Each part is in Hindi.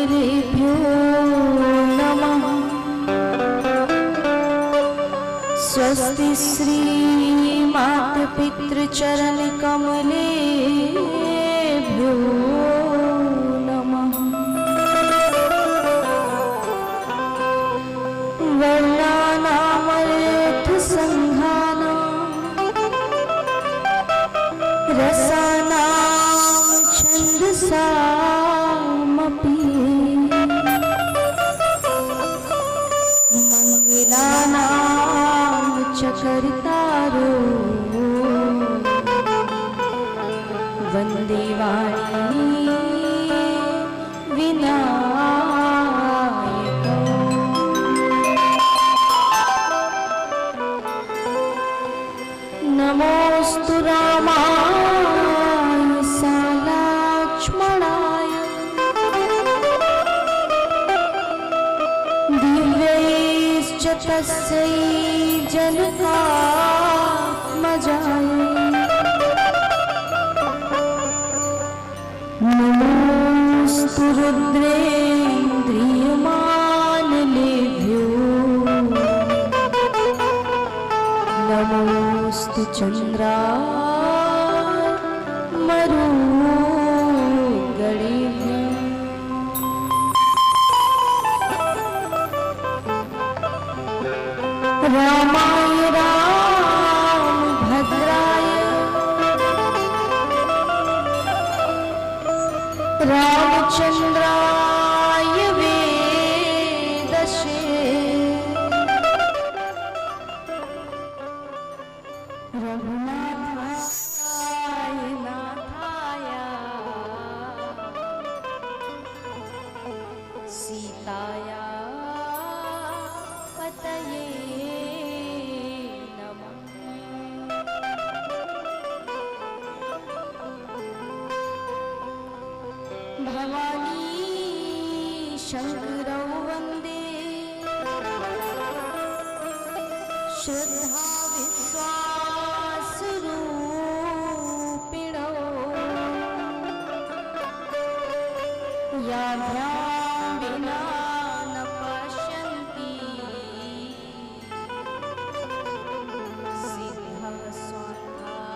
पितृभ्यो नमः। स्वस्ति श्री मातपितृचरणकमलेभ्यो नमः। वर्णानामर्थसङ्घानां रसानां छन्दसामपि मंगलानां च कर्तारो वन्दे वाणी विनायकम्। नमोऽस्तु रामाय सालक्ष्मणाय दिव्यैश्च तस्यै जनकात्मजाय। नमोऽस्तु रुद्रेन्द्रियमानलेभ्यो नमोऽस्तु चन्द्रामरुगणेभ्यः। रामाय रामभद्राय रामचन्द्राय वेदसे रघुनाथाय नाथाय सीताया पतये नमः। भवानी शंकरौ वन्दे श्रद्धा विश्वासरूपिणौ याभ्यां विना न पश्यन्ति सिद्धः स्वान्धास्तमीश्वरम्।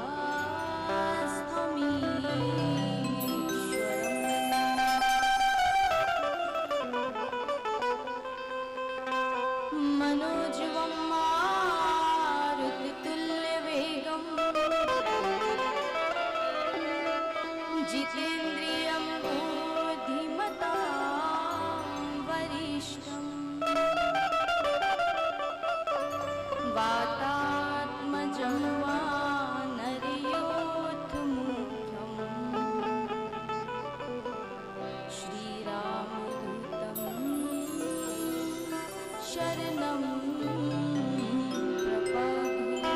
मनोजवं मारुतितुल्यवेगं जितेन्द्रियं बुद्धिमतां वरिष्ठं वातात्मजं वानरयोद्धमुख्यं श्रीरामदूतं शरणं प्रपद्ये।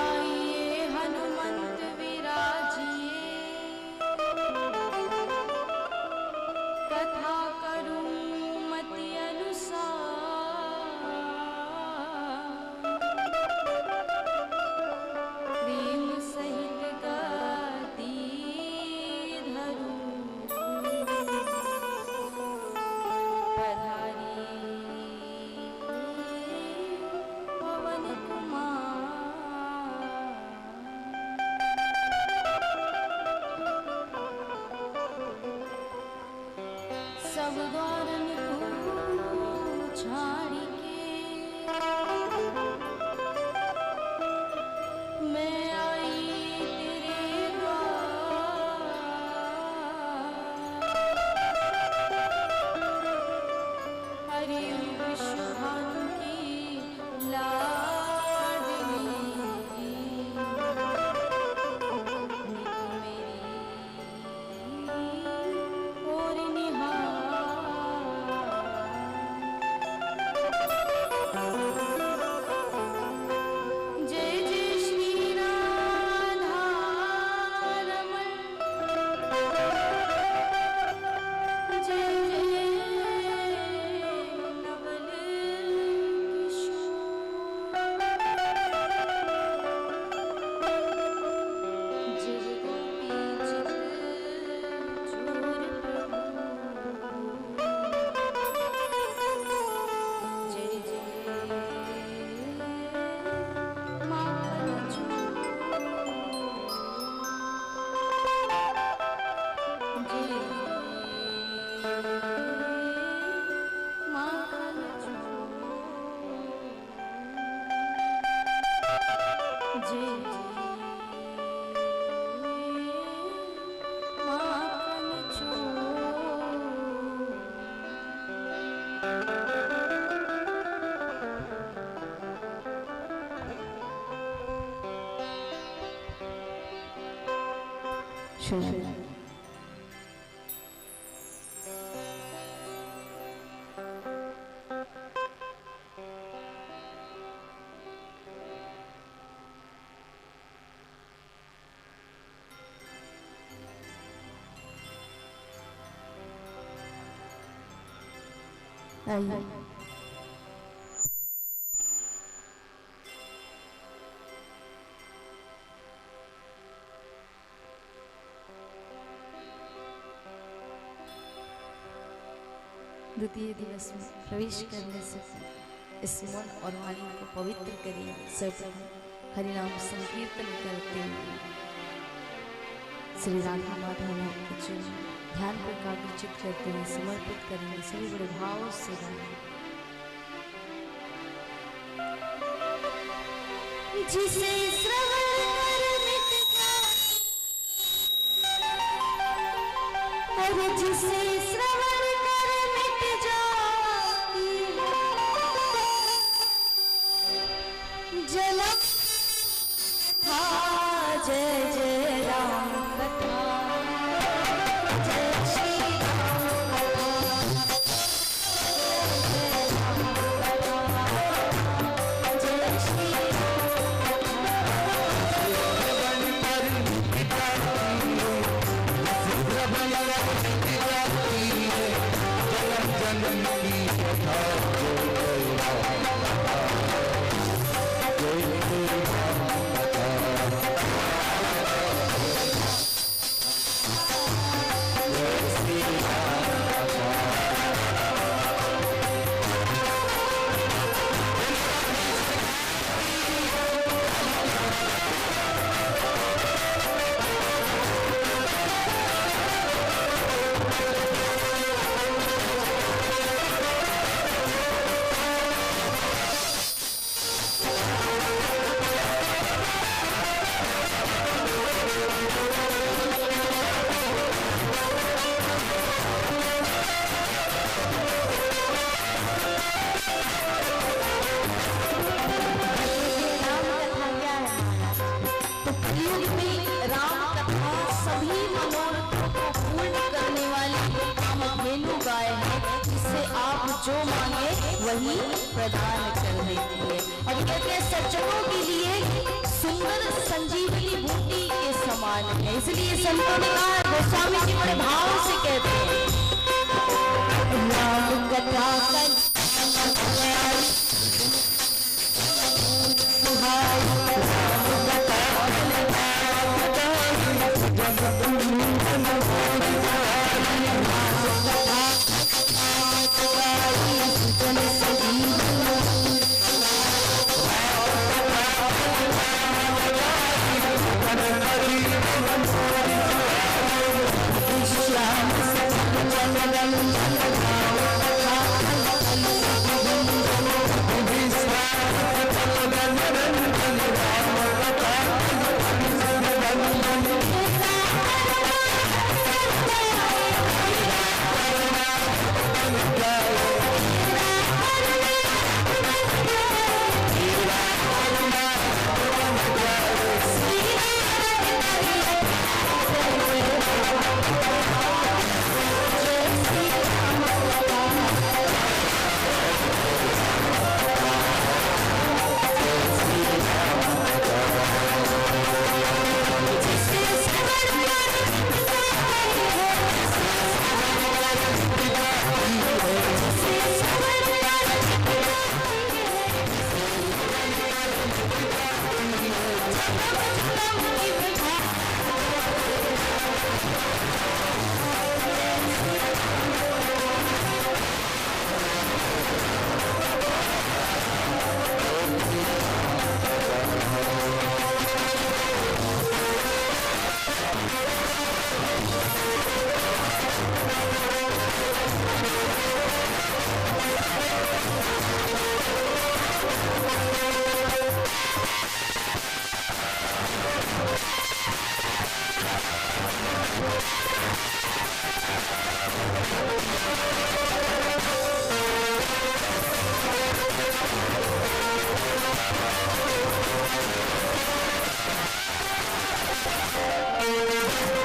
आइए हनुमंत विराजिए कथा करूं मति अनुसार प्रेम सहित गति धरूं पधारी पवन कुमार। सब द्वारन को छाड़ी के मैं आई तेरे द्वार। हरि विश्वभानु की लाडली नित मेरी और निहार। शुभ। आइए द्वितीय दिवस में प्रवेश करने से इस मन और वाणी को पवित्र करिए। सर्वप्रथम हरिनाम संकीर्तन करते हुए श्री राधा माधव के चरण ध्यान को एकाग्रचित करते हुए समर्पित करेंगे। सभी बड़े भाव से जिसे श्रवण कर मिट जाए और जिसे श्रवण कर मिट जाती जन्म था। जय जय राम कथा, जय श्री राम कथा, जय श्री जो मांगे वही प्रदान कर देती है। और कहते हैं सज्जनों के लिए सुंदर संजीवनी बूटी के समान है। इसलिए संतों ने कहा, गोस्वामी जी बड़े भाव से कहते हैं, राम कथा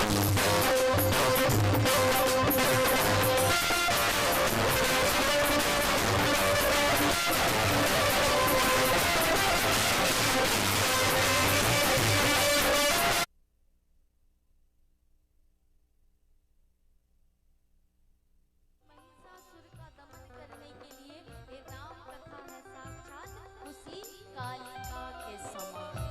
महिषासुर का दमन करने के लिए ये राम कथा है साक्षात उसी कालिका के समान।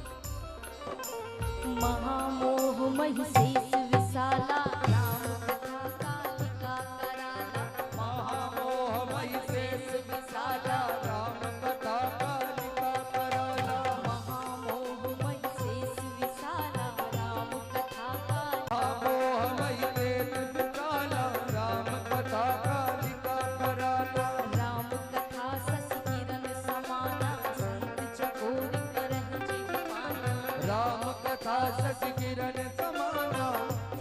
महामोह महिषेष विशाला राम कथा कालिका कराला। महामोह महिषेष विशाला राम कथा कालिका कराला। महामोह महिषेष विशाला राम कथा कालिका। महामोह महिषेष विशाला राम कथा कालिका कराला। राम कथा शशि किरण समाना संत चकोर करह जीवाना। राम कथा शशि किरण समाना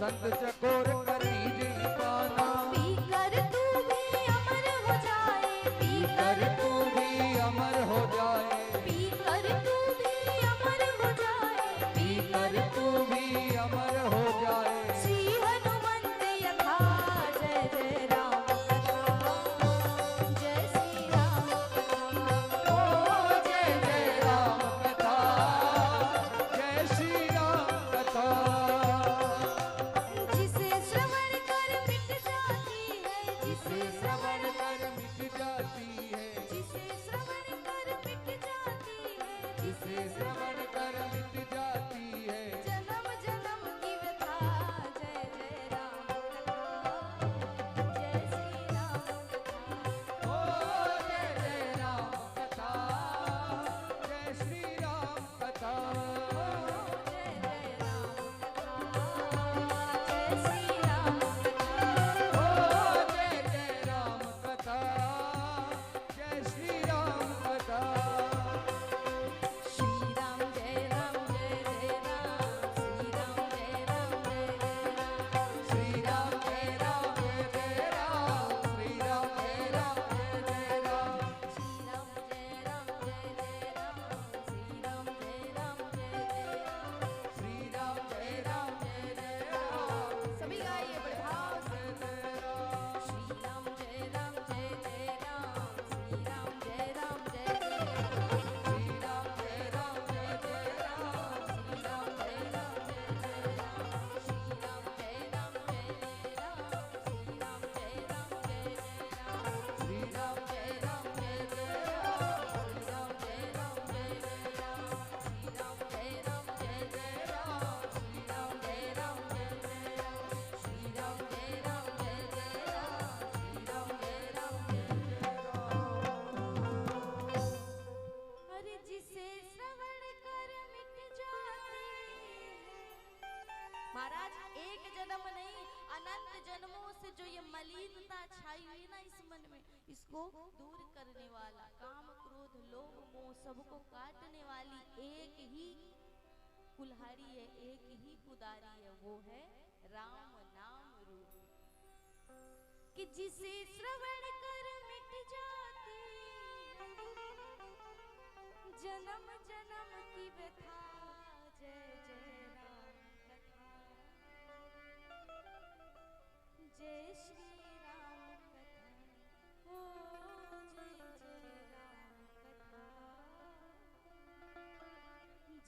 संत चकोर करी जीवाना। पीकर तू भी अमर हो जाए। कर तू भी अमर हो जाए। पीकर तू भी अमर हो जाए। कर तू भी अमर हो जाए। श्री हनुमंत यथा जय जय राम कथा। जय श्री राम कथा। ओ जय जय राम कथा। जय श्री राम कथा। जिसे श्रवण कर मिट जाती है। जिसे श्रवण कर मिट जाती है। जिसे श्रवण कर मिट जाती है। जिसे श्रवण कर मिट जाती है। जन्म जन्म की व्यथा। जय जय राम कथा। जय श्री राम कथा। ओ जय जय राम कथा। जय श्री राम कथा। जय जय राम कथा। जय श्री राम कथा। ओ जय जय राम कथा। जय श्री राम कथा। श्री राम जय राम जय जय राम। श्री राम जय राम जय जय राम। श्री राम जय राम जय जय राम। श्री राम जय राम जय जय राम। श्री राम जय राम जय जय राम। श्री राम जय राम जय जय राम। श्री राम जय राम जय जय राम। सभी गाइए बड़े भाव से। श्री राम जय राम जय जय राम। श्री राम जय राम जय जय राम। श्री राम जय राम जय जय राम। श्री राम जय राम जय जय राम। श्री राम जय राम जय जय राम। श्री राम जय राम जय जय राम। श्री राम जय राम जय जय राम। श्री राम जय राम जय जय राम। श्री राम जय राम जय जय राम। श्री राम जय राम जय जय राम। श्री राम जय राम जय जय राम। श्री राम जय राम जय अरे जिसे श्रवण कर मिट जाती है। महाराज एक जन्म नहीं अनंत जन्मों से जो ये मलिनता छाई हुई ना इस मन में इसको दूर करने वाला काम क्रोध लोभ मोह सबको काटने वाली एक ही कुल्हाड़ी है। एक ही कुदारी है वो है राम नाम रूप। कि जिसे श्रवण कर मिट जाती है जन्म जन्म की व्यथा। जय जय राम कथा। जय श्री राम कथा। ओ जय जय राम कथा।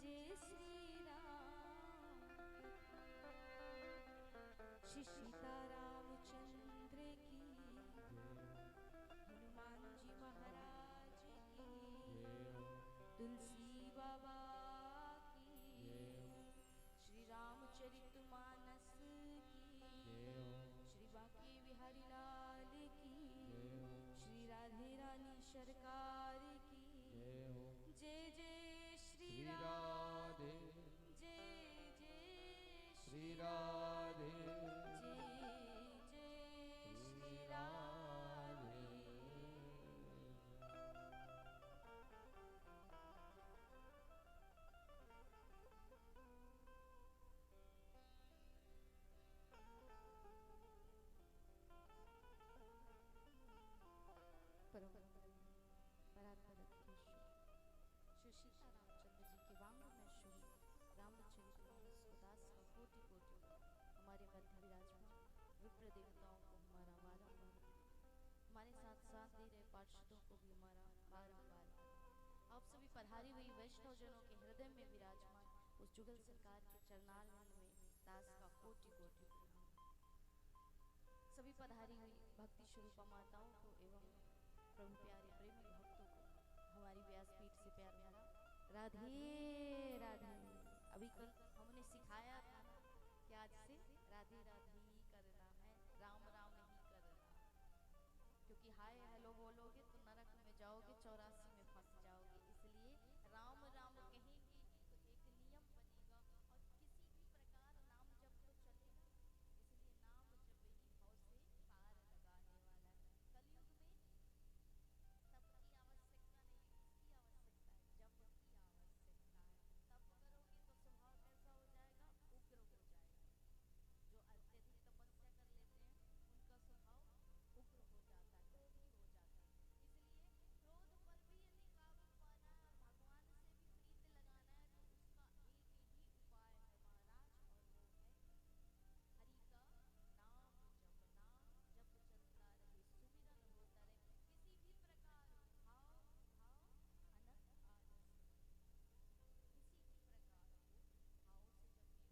जय श्री राम कथा। श्री सीतारामचंद्र की। हनुमान जी महाराज की। तुलसी बाबा की। श्री रामचरितमानस की। श्री बांके बिहारी लाल की। श्री राधे रानी सरकार की। जय जय श्री राम। जय जय श्री राधे। जय जय श्री राधे। परम परात्पर श्री सीतारामचंद्र जी के वांग विप्र देवताओं को हमारा बारंबार, हमारे साथ साथ दे रहे पार्षदों को भी हमारा बारंबार, आप सभी पधारी हुई वैष्णव जनों के हृदय में विराजमान उस जुगल सरकार के चरणारविंद में दास का कोटि कोटि प्रणाम। सभी पधारी हुई भक्ति स्वरूपा माताओं को एवं प्रभु प्यारे प्रेमी भक्तों को हमारी व्यासपीठ से प्यार भरा राधे राधे। अभी कल हमने सिखाया था कि आज से राधे राधे ही करना है, राम राम ही करना, क्योंकि हाय हेलो बोलोगे तो नरक में जाओगे, 84 में फंस जाओगे। इसलिए राम राम कहेंगे तो एक नियम बनेगा और किसी भी प्रकार नाम जप तो चलेगा। इसलिए नाम जप ही भाव से पार लगाने वाला है। कलयुग में सबकी आवश्यकता नहीं, किसकी आवश्यकता है? जप की आवश्यकता है। तप करोगे तो स्वभाव कैसा हो जाएगा? उग्र हो जाएगा। जो अत्यधिक तपस्या कर लेते हैं उनका स्वभाव उग्र हो जाता है, क्रोधी हो जाता है। इसलिए क्रोध पर भी यदि काबू पाना है और भगवान से भी प्रीत लगाना है तो उसका एक ही उपाय है महाराज, और वो है हरि का नाम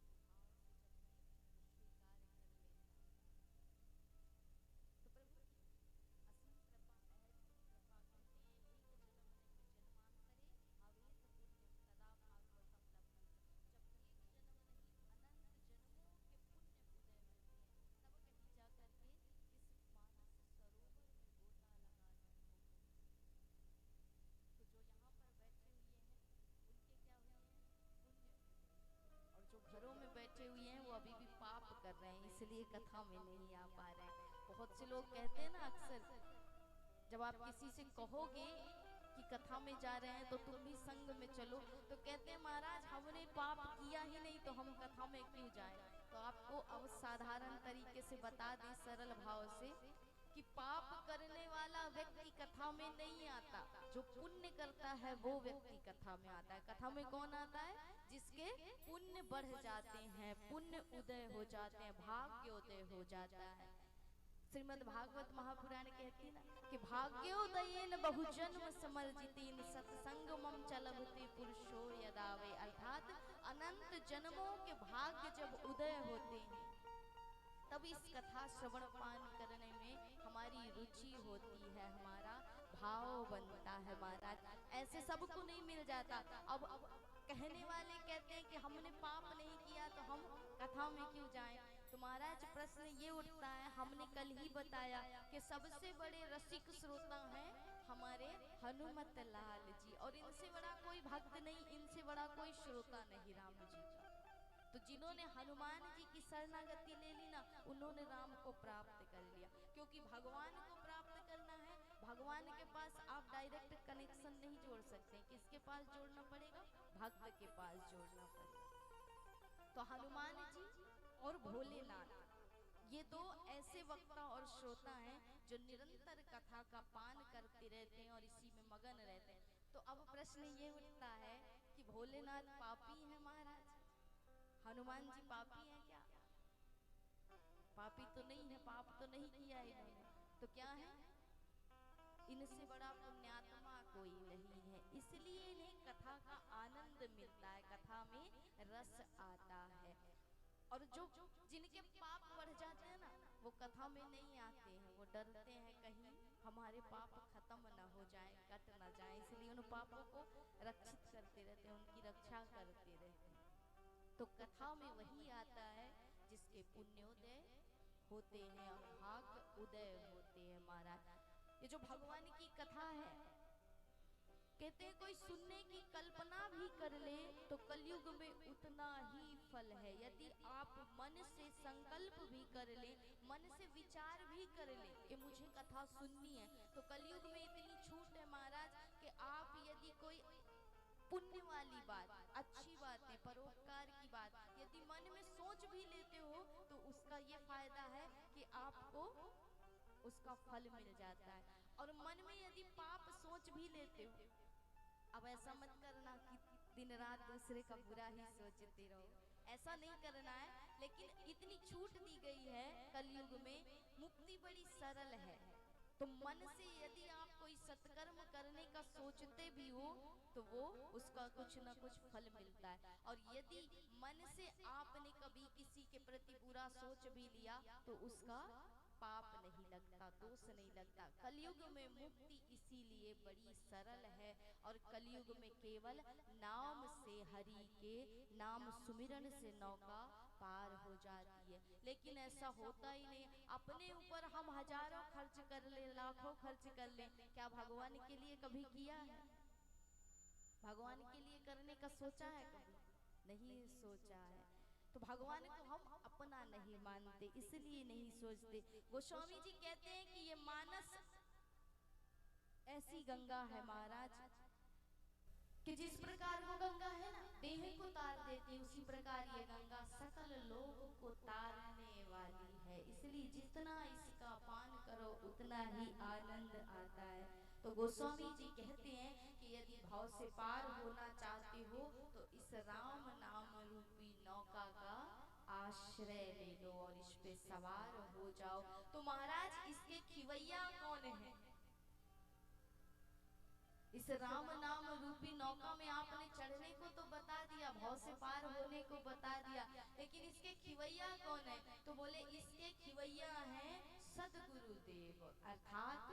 जपना। जप चलता रहे, सुमिरन होता रहे, किसी भी प्रकार भाव भाव अनंत आलस, किसी भी प्रकार हो भाव से जपे, भाव से जपे तो स्वीकार कर लेना। तो प्रभु की असीम कृपा, अहैतुक कृपा, कहते हैं एक जन्म नहीं जन्मांतरे अवेत पुण्यम सदा भागवतम लभते। जब एक जन्म नहीं अनंत जन्मों के पुण्य उदय होते हैं तब कहीं जा करके इस मानस सरोवर में गोता लगाना होगा। तो जो यहाँ पर बैठे हुए हैं उनके क्या हुए हैं? पुण्य। और जो घरों में बैठे हुए हैं वो अभी भी पाप कर रहे हैं, इसलिए कथा में नहीं आ पा रहे हैं। बहुत से लोग कहते हैं ना, अक्सर जब आप किसी से कहोगे कि कथा में जा रहे हैं तो तुम भी संग में चलो, तो कहते हैं महाराज हमने पाप किया ही नहीं तो हम कथा में क्यों जाएं। तो आपको अब साधारण तरीके से बता दें सरल भाव से कि पाप करने वाला व्यक्ति कथा में नहीं आता, जो पुण्य करता है वो व्यक्ति कथा में आता है। कथा में कौन आता है? जिसके पुण्य बढ़ जाते हैं, पुण्य उदय हो जाते हैं, भाग्य उदय हो जाता है। श्रीमद् भागवत महापुराण कहती ना कि भाग्योदयेन बहुजन्म समर्जितेन सत्संगमम चलभते पुरुषो यदावे, अर्थात अनंत जन्मों के भाग्य जब उदय होते हैं तब इस कथा श्रवण पान करने में हमारी रुचि होती है, हमारा भाव बनता है महाराज। ऐसे सबको नहीं मिल जाता। अब कहने वाले कहते हैं कि हमने पाप नहीं किया तो हम कथा में क्यों जाएं। तो महाराज प्रश्न ये उठता है, हमने कल ही बताया कि सबसे बड़े रसिक श्रोता हैं हमारे हनुमत लाल जी, और इनसे बड़ा कोई भक्त नहीं, इनसे बड़ा कोई श्रोता नहीं राम जी का। तो जिन्होंने हनुमान जी की शरणागति ले ली ना, उन्होंने राम को प्राप्त कर लिया। क्योंकि भगवान को प्राप्त करना है, भगवान के पास आप डायरेक्ट कनेक्शन नहीं जोड़ सकते। किसके पास जोड़ना पड़ेगा? भक्त के पास जोड़ना पड़ेगा। तो हनुमान जी और भोलेनाथ ये दो ऐसे वक्ता और श्रोता हैं जो निरंतर कथा का पान करते रहते हैं और इसी में मगन रहते हैं। तो अब प्रश्न ये उठता है कि भोलेनाथ पापी है महाराज, हनुमान जी पापी हैं क्या? पापी तो नहीं है, पाप तो नहीं किया इन्होंने, तो क्या है? इनसे बड़ा पुण्यात्मा कोई नहीं है, इसलिए इन्हें कथा का आनंद मिलता है, कथा में रस आता है। और जो जिनके पाप बढ़ जाते हैं ना, वो कथा में नहीं आते हैं, वो डरते हैं कहीं हमारे पाप खत्म ना हो जाए, कट ना जाए, इसलिए उन पापों को रक्षित करते रहते हैं, उनकी रक्षा करते रहते हैं। तो कथा में वही आता है जिसके पुण्योदय होते हैं और भाग्य उदय होते हैं महाराज। ये जो भगवान की कथा है, कहते हैं कोई सुनने की कल्पना भी कर ले तो कलयुग में उतना ही फल है। यदि आप मन से संकल्प भी कर ले, मन से विचार भी कर ले कि मुझे कथा सुननी है, तो कलयुग में इतनी छूट है महाराज कि आप यदि कोई पुण्य वाली बात, अच्छी बातें, परोपकार की बात यदि मन में सोच भी लेते हो तो उसका ये फायदा है कि आपको उसका फल मिल जाता है। और मन में यदि पाप सोच भी लेते हो, अब ऐसा मत करना कि दिन रात दूसरे का बुरा ही सोचते रहो, ऐसा नहीं करना है, लेकिन इतनी छूट दी गई है कलयुग में, मुक्ति बड़ी सरल है। तो मन से यदि आप कोई सत्कर्म करने का सोचते भी हो तो वो उसका कुछ ना कुछ फल मिलता है। और यदि मन से आपने कभी किसी के प्रति बुरा सोच भी लिया तो उसका पाप नहीं लगता, दोष नहीं लगता। कलयुग में मुक्ति इसीलिए बड़ी सरल है और कलयुग में केवल नाम से, हरि के नाम सुमिरन से नौका पार हो जाती है। लेकिन ऐसा होता ही नहीं। अपने ऊपर हम हजारों खर्च कर ले, लाखों खर्च कर ले, क्या भगवान के लिए कभी किया है? भगवान के लिए करने का सोचा है कभी? नहीं सोचा है। तो भगवान को हम अपना नहीं मानते, इसलिए नहीं सोचते। गोस्वामी जी कहते हैं कि ये मानस ऐसी गंगा है महाराज कि जिस प्रकार वो गंगा है ना, देह को तार देती, उसी प्रकार ये गंगा सकल लोगों को तारने वाली है। इसलिए जितना इसका पान करो उतना ही आनंद आता है। तो गोस्वामी जी कहते हैं कि यदि भाव से पार होना चाहते हो तो इस राम नाम रूपी नौका का आश्रय ले लो और इस पे सवार हो जाओ। तो महाराज इसके खिवैया कौन है? इस राम नाम रूपी नौका में आपने चढ़ने को तो बता दिया, भाव से पार होने को बता दिया, लेकिन इसके खिवैया कौन है? तो बोले इसके खिवैया हैं सद्गुरुदेव। अर्थात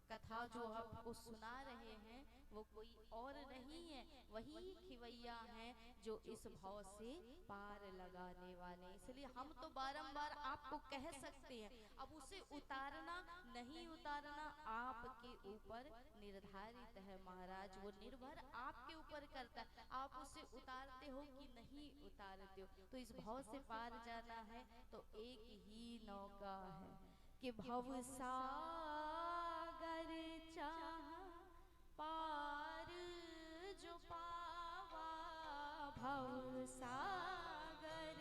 कथा जो आपको सुना रहे हैं वो कोई और नहीं है, वही खिवैया हैं जो इस भाव से पार लगाने वाले। इसलिए हम तो बारंबार आपको कह सकते हैं, अब उसे उतारना नहीं उतारना आपके ऊपर निर्धारित है महाराज। वो निर्भर आपके ऊपर करता है, आप उसे उतारते हो कि नहीं उतारते हो। तो इस भाव से पार जाना है तो एक ही नौका है कि भव सागर चाह पार जो पावा। भव सागर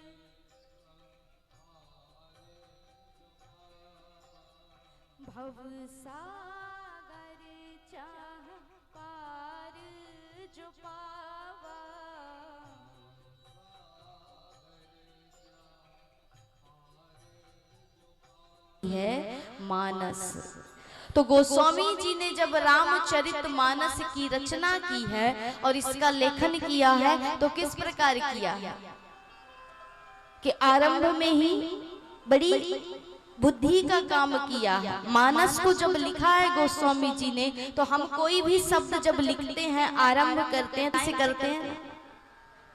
भव सागर चाह पार जो पावा। है मानस। तो गोस्वामी जी ने जब रामचरित मानस की रचना की है और इसका लेखन किया है तो किस प्रकार किया है कि आरंभ में ही बड़ी बुद्धि का काम किया है। मानस को जब लिखा है गोस्वामी जी ने तो हम कोई भी शब्द जब लिखते हैं, आरंभ करते हैं, कैसे करते हैं?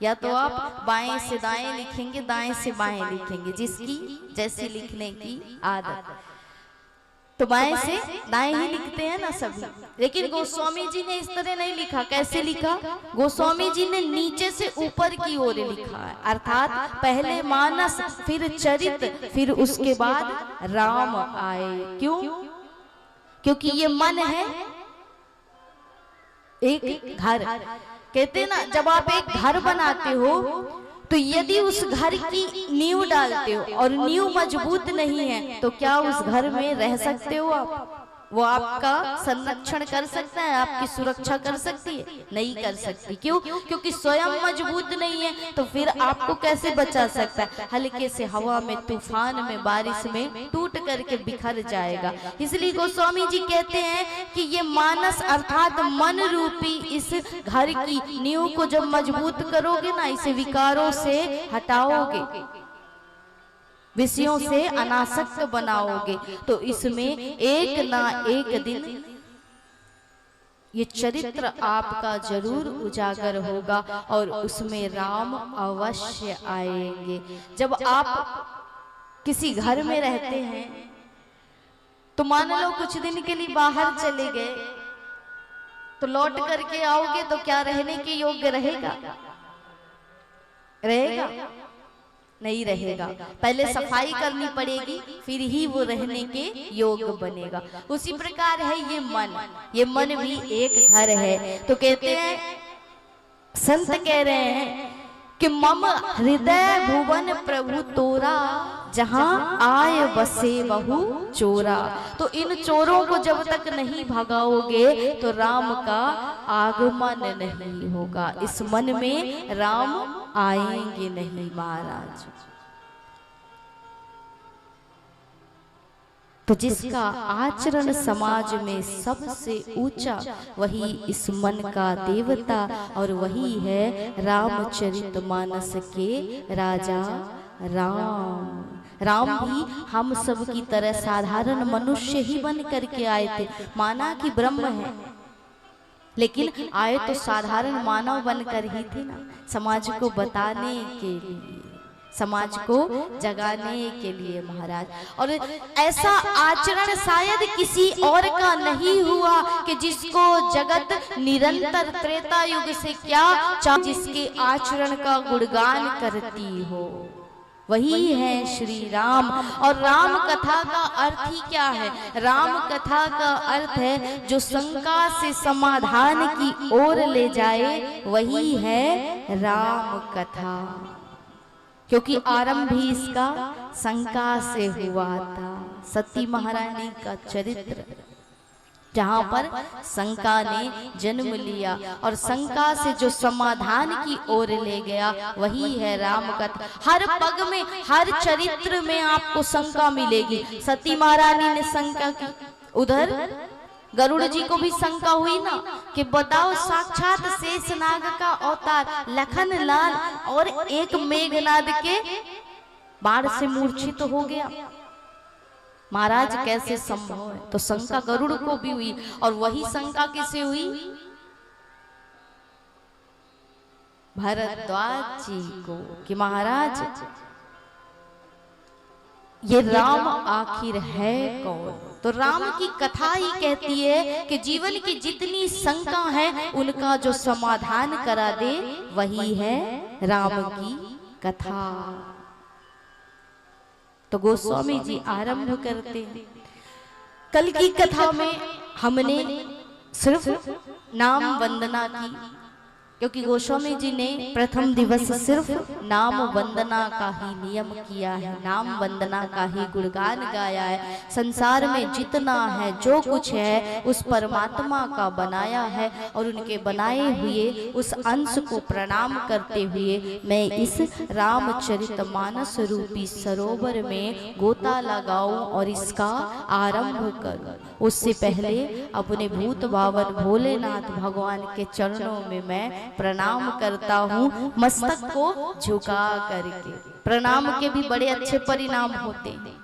या तो आप बाएं से दाएं लिखेंगे, दाएं से बाएं लिखेंगे, जिसकी जैसे लिखने की आदत। तो बाएं से दाएं ही लिखते हैं ना सभी। लेकिन गोस्वामी जी ने इस तरह नहीं लिखा। कैसे लिखा? गोस्वामी जी ने नीचे से ऊपर की ओर लिखा है। अर्थात पहले मानस, फिर चरित, फिर उसके बाद राम आए। क्यों? क्योंकि ये मन है एक घर। कहते ना, जब आप एक घर बनाते हो तो यदि उस घर की नींव डालते हो और नींव मजबूत नहीं है तो क्या उस घर में रह सकते हो आप? वो आपका संरक्षण कर सकता है, आपकी सुरक्षा कर सकती है? नहीं कर सकती। क्यों? क्योंकि स्वयं मजबूत नहीं है। तो फिर आपको कैसे बचा सकता है? हल्के से हवा में, तूफान में, बारिश में टूट करके बिखर जाएगा। इसलिए गोस्वामी जी कहते हैं कि ये मानस अर्थात मन रूपी इस घर की नींव को जब मजबूत करोगे ना, इसे विकारों से हटाओगे, विषयों से अनासक्त बनाओगे, तो इसमें एक ना एक दिन ये चरित्र आपका जरूर उजागर होगा और उसमें राम अवश्य आएंगे। जब आप किसी घर में रहते हैं तो मान लो कुछ दिन के लिए बाहर चले गए तो लौट करके आओगे तो क्या रहने के योग्य रहेगा? रहेगा? नहीं रहेगा। पहले सफाई करनी पड़ेगी, फिर ही वो रहने के योग्य बनेगा। उसी प्रकार है ये मन। ये मन भी एक घर है। तो कहते हैं, संत कह रहे हैं कि मम हृदय भुवन प्रभु तोरा, जहां आए बसे बहु चोरा। तो इन चोरों को जब तक नहीं भगाओगे तो राम का आगमन नहीं होगा। इस मन में राम आएंगे नहीं महाराज। तो जिसका आचरण समाज में सबसे ऊंचा, वही इस मन का देवता और वही है रामचरितमानस के राजा राम। राम भी हम सब की तरह साधारण मनुष्य ही बन करके आए थे। माना कि ब्रह्म है, लेकिन आए तो साधारण मानव बनकर ही थे ना, समाज को बताने के लिए, समाज को जगाने के लिए महाराज। और ऐसा आचरण शायद किसी और का नहीं हुआ कि जिसको जगत निरंतर त्रेता युग से क्या जिसके आचरण का गुणगान करती हो, वही है श्री राम। और राम कथा का अर्थ ही क्या है? राम कथा का अर्थ है जो शंका से समाधान की ओर ले जाए, वही है राम कथा। क्योंकि आरंभ भी इसका शंका से हुआ था। सती महारानी का चरित्र जहां पर शंका ने जन्म लिया और शंका से जो समाधान की ओर ले गया, वही है राम कथा। हर पग में, हर चरित्र में आपको शंका मिलेगी। सती महारानी ने शंका की, उधर गरुड़ जी को भी शंका हुई ना कि बताओ साक्षात शेषनाग का अवतार लखन लाल और एक मेघनाद के बाढ़ से मूर्छित तो हो गया, महाराज कैसे संभव है? तो शंका गरुड़ को भी हुई। और वही शंका किसे हुई? भरद्वाज जी को, कि महाराज ये राम आखिर है कौन? तो राम की कथा ही कहती है कि जीवन की जितनी शंका है उनका जो समाधान करा दे, वही है राम की कथा। तो गोस्वामी जी आरंभ करते हैं। कल की कथा में हमने सिर्फ नाम वंदना की, क्योंकि गोस्वामी जी ने प्रथम दिवस सिर्फ नाम वंदना का ही नियम किया है, नाम वंदना का ही गुणगान गाया है। संसार में जितना है, जो कुछ है, उस परमात्मा का बनाया है और उनके बनाए हुए उस अंश को प्रणाम करते हुए मैं इस रामचरितमानस रूपी सरोवर में गोता लगाऊं और इसका आरंभ करूं। उससे पहले अपने भूत भावन भोलेनाथ भगवान के चरणों में मैं प्रणाम करता हूँ, मस्तक को झुका करके। प्रणाम के भी बड़े अच्छे परिणाम होते हैं।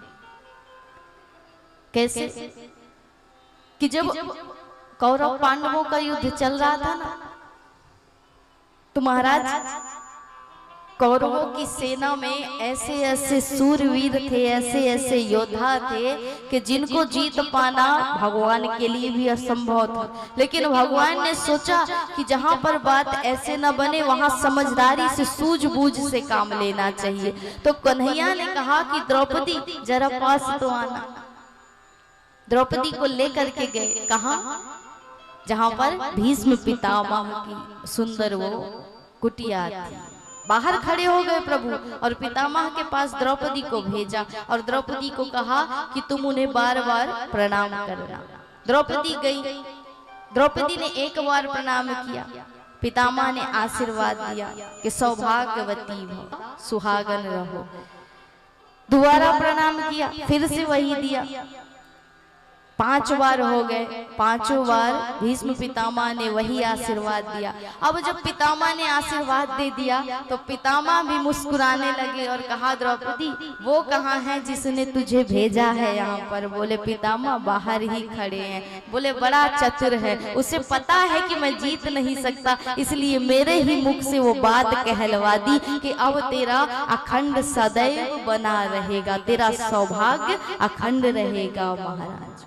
कैसे? कि जब कौरव पांडवों का युद्ध चल रहा था ना, तो महाराज कौरवों की सेना में ऐसे ऐसे सूरवीर थे, ऐसे ऐसे योद्धा थे कि जिनको जीत पाना भगवान के लिए भी असंभव था। लेकिन भगवान ने सोचा कि जहां पर बात ऐसे न बने, वहां समझदारी से, सूझबूझ से काम लेना चाहिए। तो कन्हैया ने कहा कि द्रौपदी जरा पास तो आना। द्रौपदी को लेकर के गए, कहा? जहां पर भीष्म पितामह की सुंदर वो कुटिया थी। बाहर खड़े हो गए प्रभु और पितामह के पास द्रौपदी को भेजा और द्रौपदी को कहा कि तुम उन्हें बार बार प्रणाम करना। द्रौपदी गई। द्रौपदी ने एक बार प्रणाम किया, पितामह ने आशीर्वाद दिया कि सौभाग्यवती हो, सुहागन रहो। दोबारा प्रणाम किया, फिर से वही दिया। 5 बार हो गए, 5 बार भीष्म पितामह ने वही आशीर्वाद दिया। अब जब पितामह ने आशीर्वाद दे दिया तो पितामह भी मुस्कुराने लगे और कहा, द्रौपदी वो कहाँ है जिसने तुझे भेजा है यहाँ पर? बोले पितामह बाहर ही खड़े हैं। बोले बड़ा चतुर है, उसे पता है कि मैं जीत नहीं सकता, इसलिए मेरे ही मुख से वो बात कहलवा दी कि अब तेरा अखंड सदैव बना रहेगा, तेरा सौभाग्य अखंड रहेगा महाराज।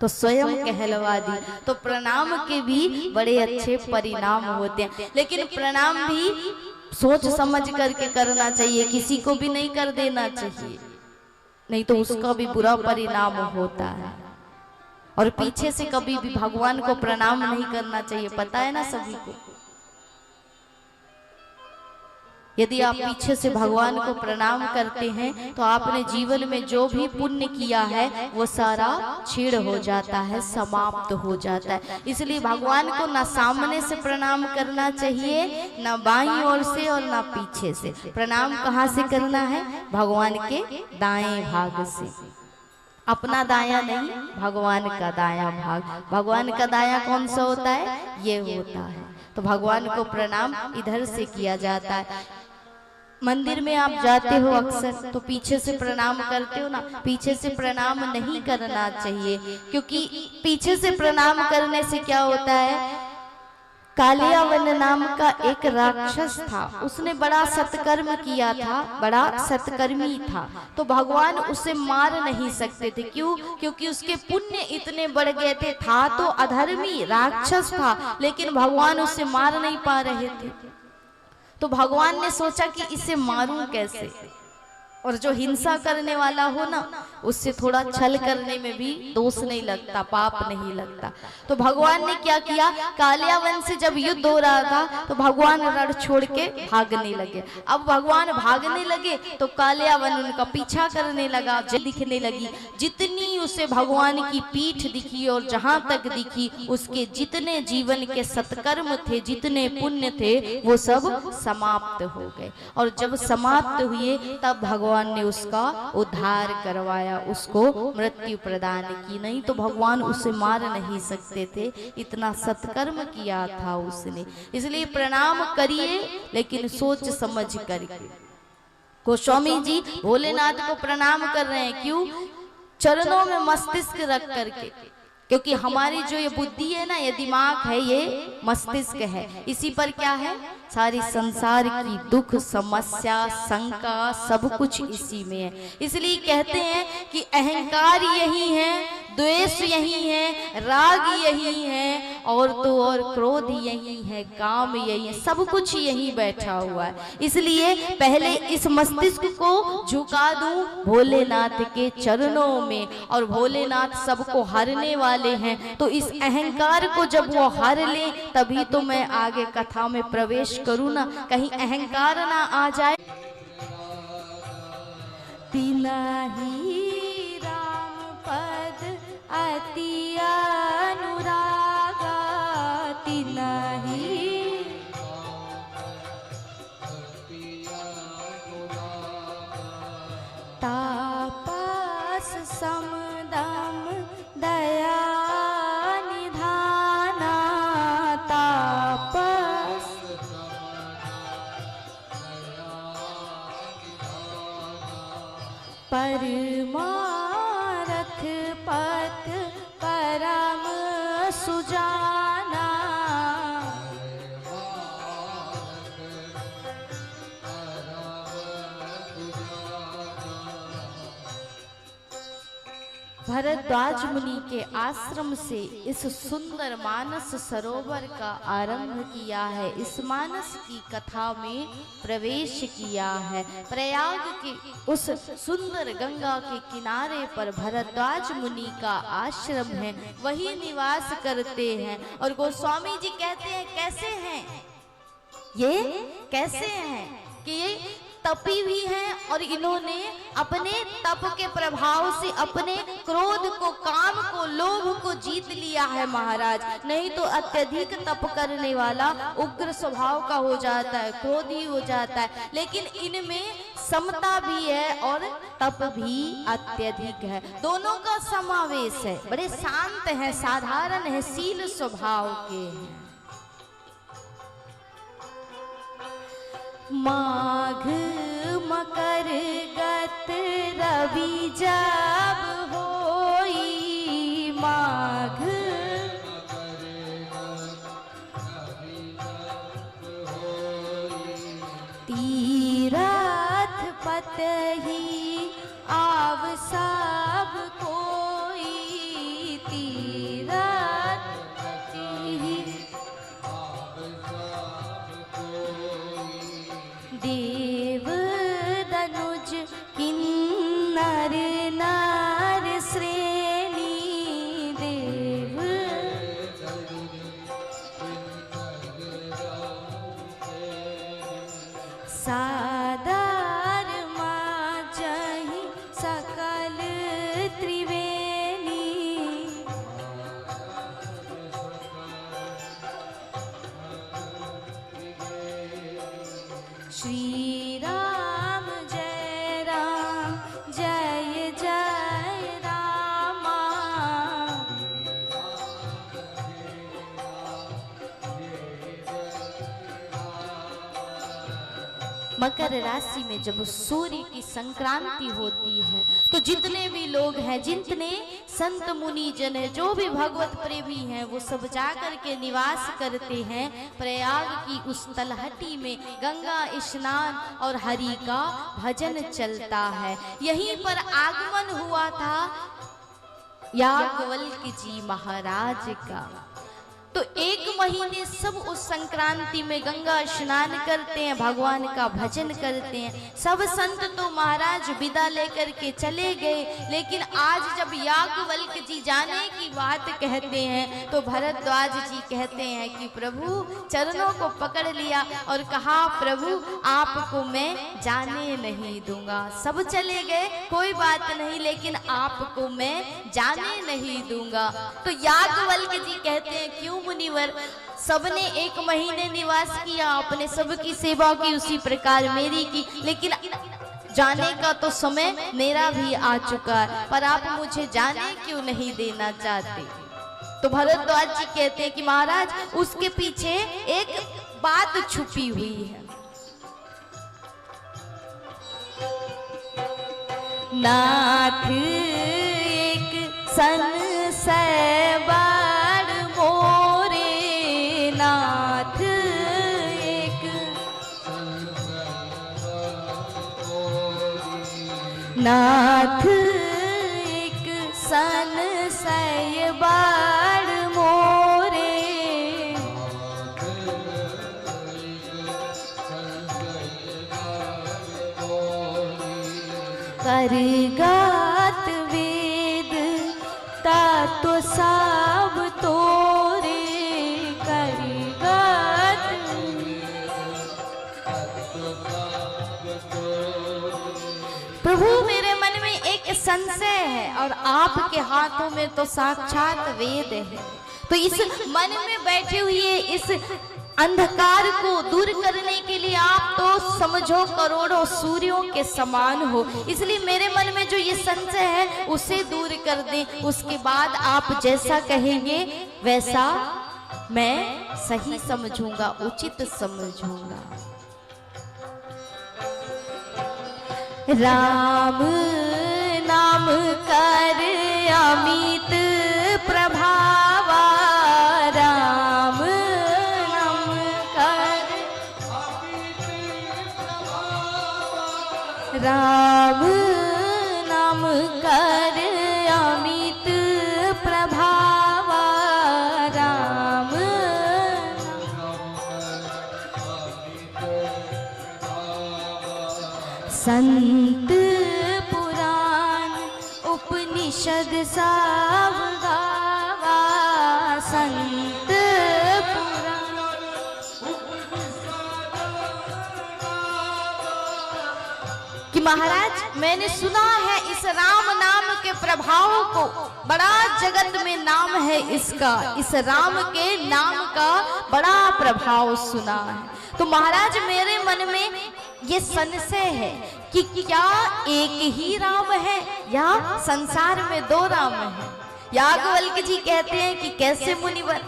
तो स्वयं कहलवा दी। तो प्रणाम के भी बड़े अच्छे परिणाम होते हैं, लेकिन प्रणाम भी सोच समझ करके करना चाहिए, किसी को भी नहीं कर देना चाहिए, नहीं तो उसका भी बुरा परिणाम होता है। और पीछे से कभी भी भगवान को प्रणाम नहीं करना चाहिए, पता है ना सभी को। यदि आप पीछे से भगवान को प्रणाम करते हैं तो आपने जीवन में जो भी पुण्य किया है वो सारा छीड़ हो जाता है, समाप्त हो जाता है। इसलिए भगवान को ना सामने से प्रणाम करना चाहिए, ना बाईं ओर से और ना पीछे से। प्रणाम कहाँ से करना है? भगवान के दाएं भाग से। अपना दाया नहीं, भगवान का दाया भाग। भगवान का दाया कौन सा होता है? ये होता है। तो भगवान को प्रणाम इधर से किया जाता है। मंदिर में आप जाते हो अक्सर तो पीछे से प्रणाम करते हो ना, पीछे से प्रणाम नहीं करना चाहिए, क्योंकि पीछे से प्रणाम करने से क्या होता है, कालियावन नाम का एक राक्षस था, उसने बड़ा सत्कर्म किया था, बड़ा सत्कर्मी था, तो भगवान उसे मार नहीं सकते थे। क्यों? क्योंकि उसके पुण्य इतने बढ़ गए थे। था तो अधर्मी राक्षस था, लेकिन भगवान उसे मार नहीं पा रहे थे। तो भगवान ने सोचा कि इसे मारूं कैसे। और जो हिंसा करने वाला हो ना, उससे थोड़ा छल करने में भी दोष नहीं लगता, पाप नहीं लगता। तो भगवान ने क्या किया, कालियावन से जब युद्ध हो रहा था तो भगवान रण छोड़ के भागने लगे। अब भगवान भागने लगे तो कालियावन उनका पीछा करने लगा, दिखने लगी। जितनी उसे भगवान की पीठ दिखी और जहां तक दिखी, उसके जितने जीवन के सत्कर्म थे, जितने पुण्य थे, वो सब समाप्त हो गए। और जब समाप्त हुए तब भगवान ने उसका उद्धार करवाया, उसको मृत्यु प्रदान की। नहीं तो भगवान उसे मार नहीं सकते थे, इतना सत्कर्म किया था उसने। इसलिए प्रणाम करिए, लेकिन सोच समझ करके। गोस्वामी जी भोलेनाथ को प्रणाम कर रहे हैं, क्यों? चरणों में मस्तिष्क रख करके, क्योंकि हमारी जो ये बुद्धि है ना, ये दिमाग है, ये मस्तिष्क है, इसी पर क्या है, सारी संसार की दुख समस्या शंका सब कुछ इसी में है। इसलिए कहते हैं कि अहंकार यही है, द्वेष यही है, राग यही है, और तो और क्रोध यही है, काम यही है, सब कुछ यही बैठा हुआ है। इसलिए पहले इस मस्तिष्क को झुका दूं भोलेनाथ के चरणों में, और भोलेनाथ सबको हरने वाले हैं। तो इस अहंकार को जब वो हर ले, तभी तो मैं आगे कथा में प्रवेश करूं ना, कहीं अहंकार ना आ जाए। तिनहि राम पद अति अनुरागा, तिनहि तापस समदम दया निधाना, तापस परमारथ पथ परम सुजाना, भरद्वाज मुनि के आश्रम से इस सुंदर मानस सरोवर का आरंभ किया है, इस मानस की कथा में प्रवेश किया है। प्रयाग के उस सुंदर गंगा के किनारे पर भरद्वाज मुनि का आश्रम है, वही निवास करते हैं। और गोस्वामी जी कहते हैं कैसे हैं ये, कैसे हैं कि ये तपी भी हैं, और इन्होंने अपने तप के प्रभाव से अपने क्रोध को, काम को, लोभ को जीत लिया है महाराज। नहीं तो अत्यधिक तप करने वाला उग्र स्वभाव का हो जाता है, क्रोधी हो जाता है, लेकिन इनमें समता भी है और तप भी अत्यधिक है, दोनों का समावेश है। बड़े शांत हैं, साधारण है, शील स्वभाव के हैं। माघ मकर गत रवि जब होई, माघ तीरथ पतहि आव सब कोई, तीरथ पतहि देव दनुज किन्नर नार श्रेणी, देव सादर माजहि सकल मकर राशि में जब सूर्य की संक्रांति होती है तो जितने भी लोग हैं, जितने संत मुनि जन है, जो भी भगवत प्रेमी हैं, वो सब जाकर के निवास करते हैं प्रयाग की उस तलहटी में। गंगा स्नान और हरि का भजन चलता है। यहीं पर आगमन हुआ था याज्ञवल्क्य जी महाराज का। तो एक महीने सब उस संक्रांति में गंगा स्नान करते हैं, भगवान का भजन करते हैं। सब संत तो महाराज विदा लेकर के चले गए, लेकिन आज जब याज्ञवल्क्य जी जाने की बात कहते हैं तो भरद्वाज जी कहते हैं कि प्रभु चरणों को पकड़ लिया और कहा प्रभु आपको मैं जाने नहीं दूंगा। सब चले गए कोई बात नहीं, लेकिन आपको मैं जाने नहीं दूंगा। तो याज्ञवल्क्य जी कहते हैं क्यों मुनिवर, सबने एक महीने निवास किया, अपने सबकी सेवा की, उसी प्रकार मेरी की, लेकिन जाने का तो समय मेरा भी आ चुका है, पर आप मुझे जाने क्यों नहीं देना चाहते। तो भरद्वाज जी कहते हैं कि महाराज उसके पीछे एक बात छुपी हुई है। नाथ एक संशय बाड़ मोरे, नाथ एक नाथ एक संशय बाड़ मोरे, करगात वेद तातो सब तोरे, करगात प्रभु मेरे मन में एक संशय है और आपके हाथों में तो साक्षात वेद है। तो इस मन में बैठे हुए इस अंधकार को दूर करने के लिए आप तो समझो करोड़ों सूर्यों के समान हो, इसलिए मेरे मन में जो ये संशय है उसे दूर कर दें। उसके बाद आप जैसा कहेंगे वैसा मैं सही समझूंगा, उचित समझूंगा। राम नाम कर अमित प्रभावा, राम राम नाम कर अमित प्रभावा, राम संत पुराण उपनिषद सब गावा, संत कि महाराज मैंने सुना है इस राम नाम के प्रभाव को, बड़ा जगत में नाम है इसका, इस राम के नाम का बड़ा प्रभाव सुना है। तो महाराज मेरे मन में ये संशय है कि क्या एक ही राम है या संसार में दो राम है। याज्ञवल्क्य जी कहते हैं कि कैसे मुनिवर,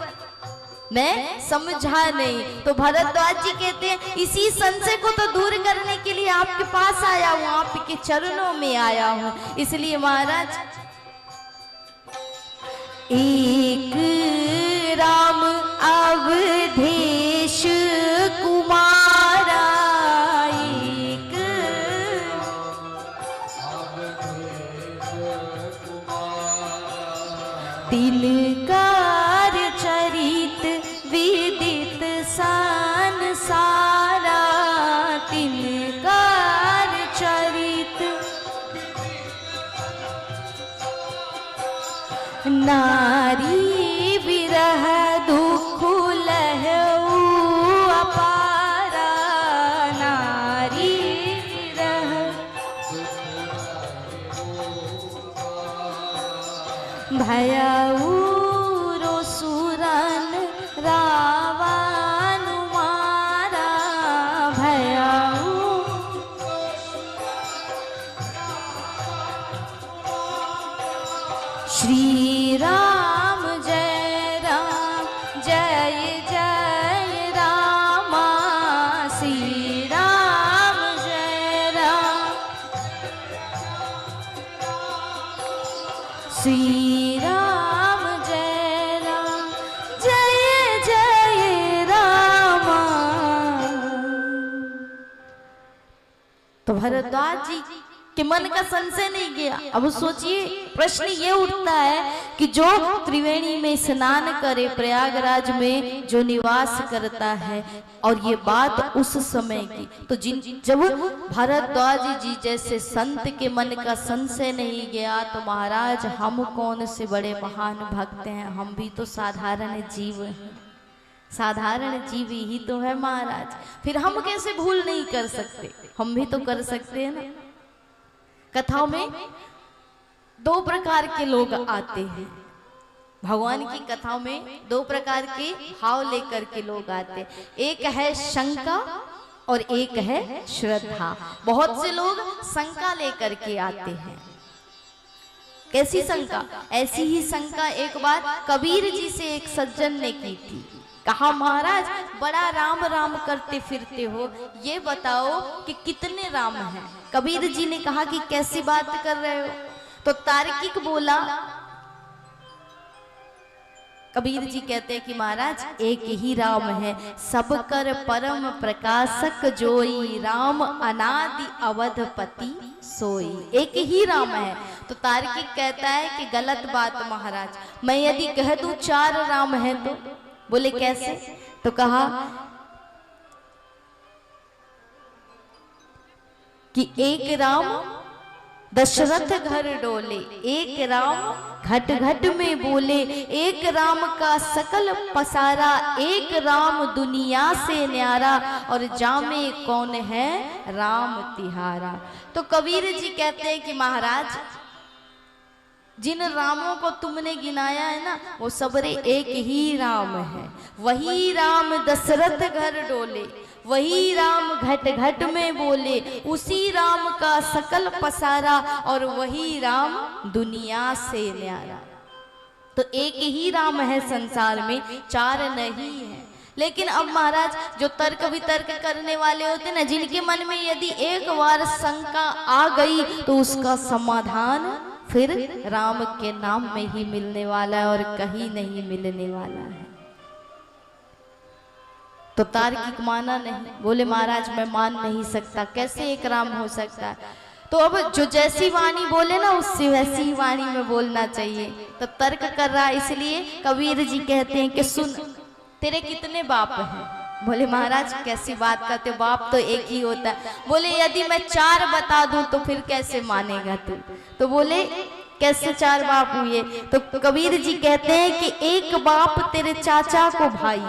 मैं समझा नहीं। तो भरद्वाज जी कहते हैं इसी संशय को तो दूर करने के लिए आपके पास आया हूं, आपके चरणों में आया हूं। इसलिए महाराज एक राम अवधेश कुमारा, एक तिनकार चरित विदित संसारा, तिनकार चरित नारी विरह दुख लहऊ अपारा, नारी विरह भयऊ रोसुरन रावण मारा, भयऊ श्री राम जय राम जय जय रामा, श्री राम श्री राम जय राम जय जय रामा। तो भरद्वाज जी के मन का संशय नहीं गया। अब सोचिए प्रश्न ये उठता है कि जो त्रिवेणी में स्नान करे, प्रयागराज में जो निवास करता है, और ये बात उस समय की, तो जब भरद्वाज जी जैसे संत के मन का संशय नहीं गया, तो महाराज हम कौन से बड़े महान भक्त हैं, हम भी तो साधारण जीव हैं, साधारण जीव ही तो है महाराज। फिर हम कैसे भूल नहीं कर सकते, हम भी तो कर सकते हैं ना। कथाओं में दो प्रकार के लोग आते हैं, भगवान की कथाओं में दो प्रकार के भाव लेकर के लोग आते हैं। एक है शंका और एक है श्रद्धा। बहुत से लोग शंका लेकर के आते हैं। कैसी शंका? ऐसी ही शंका एक बार कबीर जी से एक सज्जन ने की थी। कहा महाराज बड़ा राम राम करते फिरते हो, ये बताओ कि कितने राम हैं? कबीर जी ने कहा कि कैसी बात कर रहे हो? तो तार्किक बोला। कबीर जी कहते हैं कि महाराज एक ही राम है, सब कर परम प्रकाशक जोई, राम अनादि अवधपति सोई। एक ही राम है। तो तार्किक कहता है कि गलत बात महाराज, मैं यदि कह दूं 4 राम है तो? बोले कैसे? तो कहा कि एक राम दशरथ घर डोले, एक राम घट घट में बोले, एक राम का सकल पसारा, एक राम दुनिया से न्यारा, और जामे कौन है राम तिहारा। तो कबीर जी कहते हैं कि महाराज जिन रामों को तुमने गिनाया है ना, वो सबरे एक ही राम है। वही राम दशरथ घर डोले, वही राम घट घट में बोले, उसी राम का सकल पसारा, और वही राम दुनिया से न्यारा। तो एक ही राम है संसार में, 4 नहीं है। लेकिन अब महाराज जो तर्क वितर्क करने वाले होते ना, जिनके मन में यदि एक बार शंका आ गई तो उसका समाधान फिर राम के नाम में ही मिलने वाला है और कहीं नहीं मिलने वाला है। तो तार्किक माना नहीं, बोले महाराज मैं मान नहीं सकता, कैसे एक राम हो सकता है? तो अब जो जैसी वाणी बोले ना, उससे वैसी ही वाणी में बोलना चाहिए। तो तर्क कर रहा, इसलिए कबीर जी कहते हैं कि सुन, तेरे कितने बाप हैं? बोले महाराज कैसी बात करते, बाप तो एक ही होता है। बोले यदि मैं 4 बता दूं तो फिर कैसे मानेगा तू? तो बोले कैसे 4 बाप हुए? तो कबीर जी कहते हैं कि एक बाप तेरे चाचा को भाई,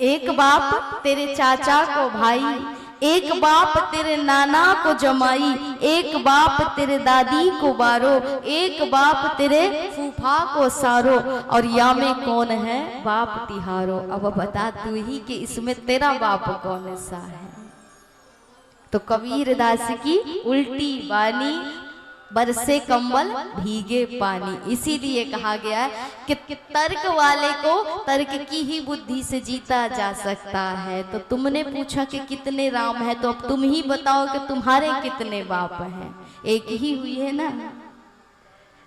एक बाप तेरे चाचा को भाई, एक बाप तेरे नाना को जमाई, एक बाप तेरे दादी को बारो, एक बाप तेरे फूफा को सारो, और या में कौन है बाप तिहारो। अब बता तू ही कि इसमें तेरा बाप कौन सा है? तो कबीर दास की उल्टी वाणी, बरसे कंबल भीगे पानी। इसीलिए कहा गया है कि तर्क वाले को तर्क की ही बुद्धि से जीता जा सकता है। तो तुमने पूछा कि कितने राम है, तो अब तुम ही बताओ कि तुम्हारे कितने बाप हैं? एक ही हुई है ना।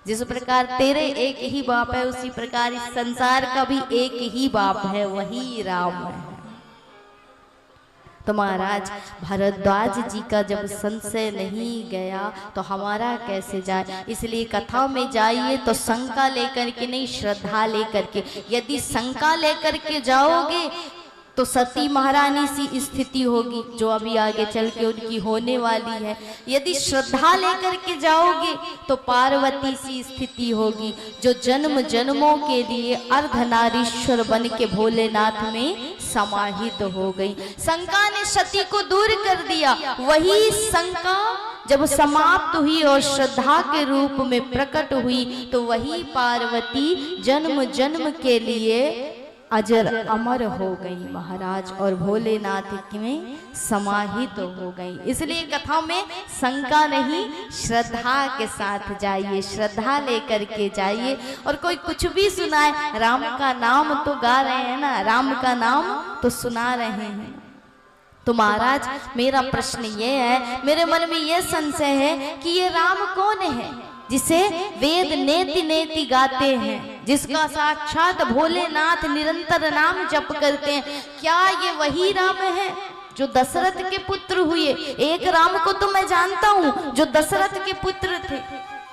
जिस प्रकार तेरे एक ही बाप है, उसी प्रकार इस संसार का भी एक ही बाप है, वही राम है। तो महाराज भरद्वाज जी का जब संशय नहीं गया तो हमारा कैसे जाए? इसलिए कथा में जाइए तो शंका लेकर के नहीं, श्रद्धा लेकर के। यदि शंका लेकर के जाओगे तो सती महारानी सी स्थिति होगी जो अभी आगे चल के उनकी होने वाली है। यदि श्रद्धा लेकर के जाओगे तो पार्वती सी स्थिति होगी जो जन्म जन्मों के लिए अर्धनारीश्वर बन के भोलेनाथ में समाहित हो गई। शंका ने सती को दूर कर दिया। वही शंका जब समाप्त हुई और श्रद्धा के रूप में प्रकट हुई तो वही पार्वती जन्म जन्म के लिए अजर अमर हो गई महाराज, और भोलेनाथ में समाहित हो गई। इसलिए कथा में शंका नहीं, श्रद्धा के साथ जाइए, श्रद्धा लेकर के जाइए। और कोई कुछ भी सुनाए, राम का नाम तो गा रहे हैं ना, राम का नाम तो सुना रहे हैं। तो महाराज मेरा प्रश्न ये है, मेरे मन में ये संशय है कि ये राम कौन है? जिसे वेद नेति नेति गाते हैं, जिसका साक्षात भोलेनाथ निरंतर नाम जप करते हैं, क्या ये वही राम है जो दशरथ के पुत्र हुए? एक राम को तो मैं जानता हूं जो दशरथ के पुत्र थे,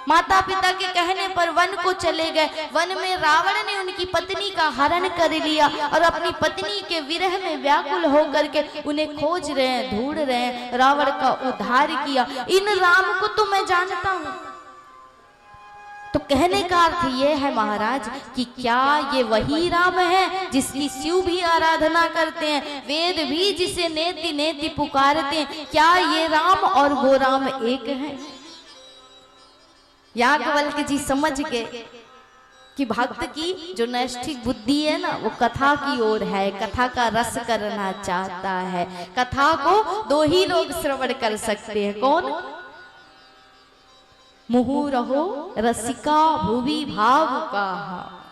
माता पिता के कहने पर वन को चले गए। वन में रावण ने उनकी पत्नी का हरण कर लिया और अपनी पत्नी के विरह में व्याकुल होकर के उन्हें खोज रहे हैं, ढूंढ रहे हैं, रावण का उद्धार किया। इन राम को तो मैं जानता हूं। तो कहने का अर्थ ये है महाराज कि क्या ये वही राम है जिसकी शिव भी आराधना करते हैं, वेद भी जिसे नेति नेति पुकारते हैं? क्या ये राम और वो राम एक है? याज्ञवल्क्य जी समझ गए कि भक्त की जो नैष्ठिक बुद्धि है ना, वो कथा की ओर है, कथा का रस करना चाहता है। कथा को दो ही लोग श्रवण कर सकते हैं, कौन? मुहुरहो रसिका भुवि भावुका,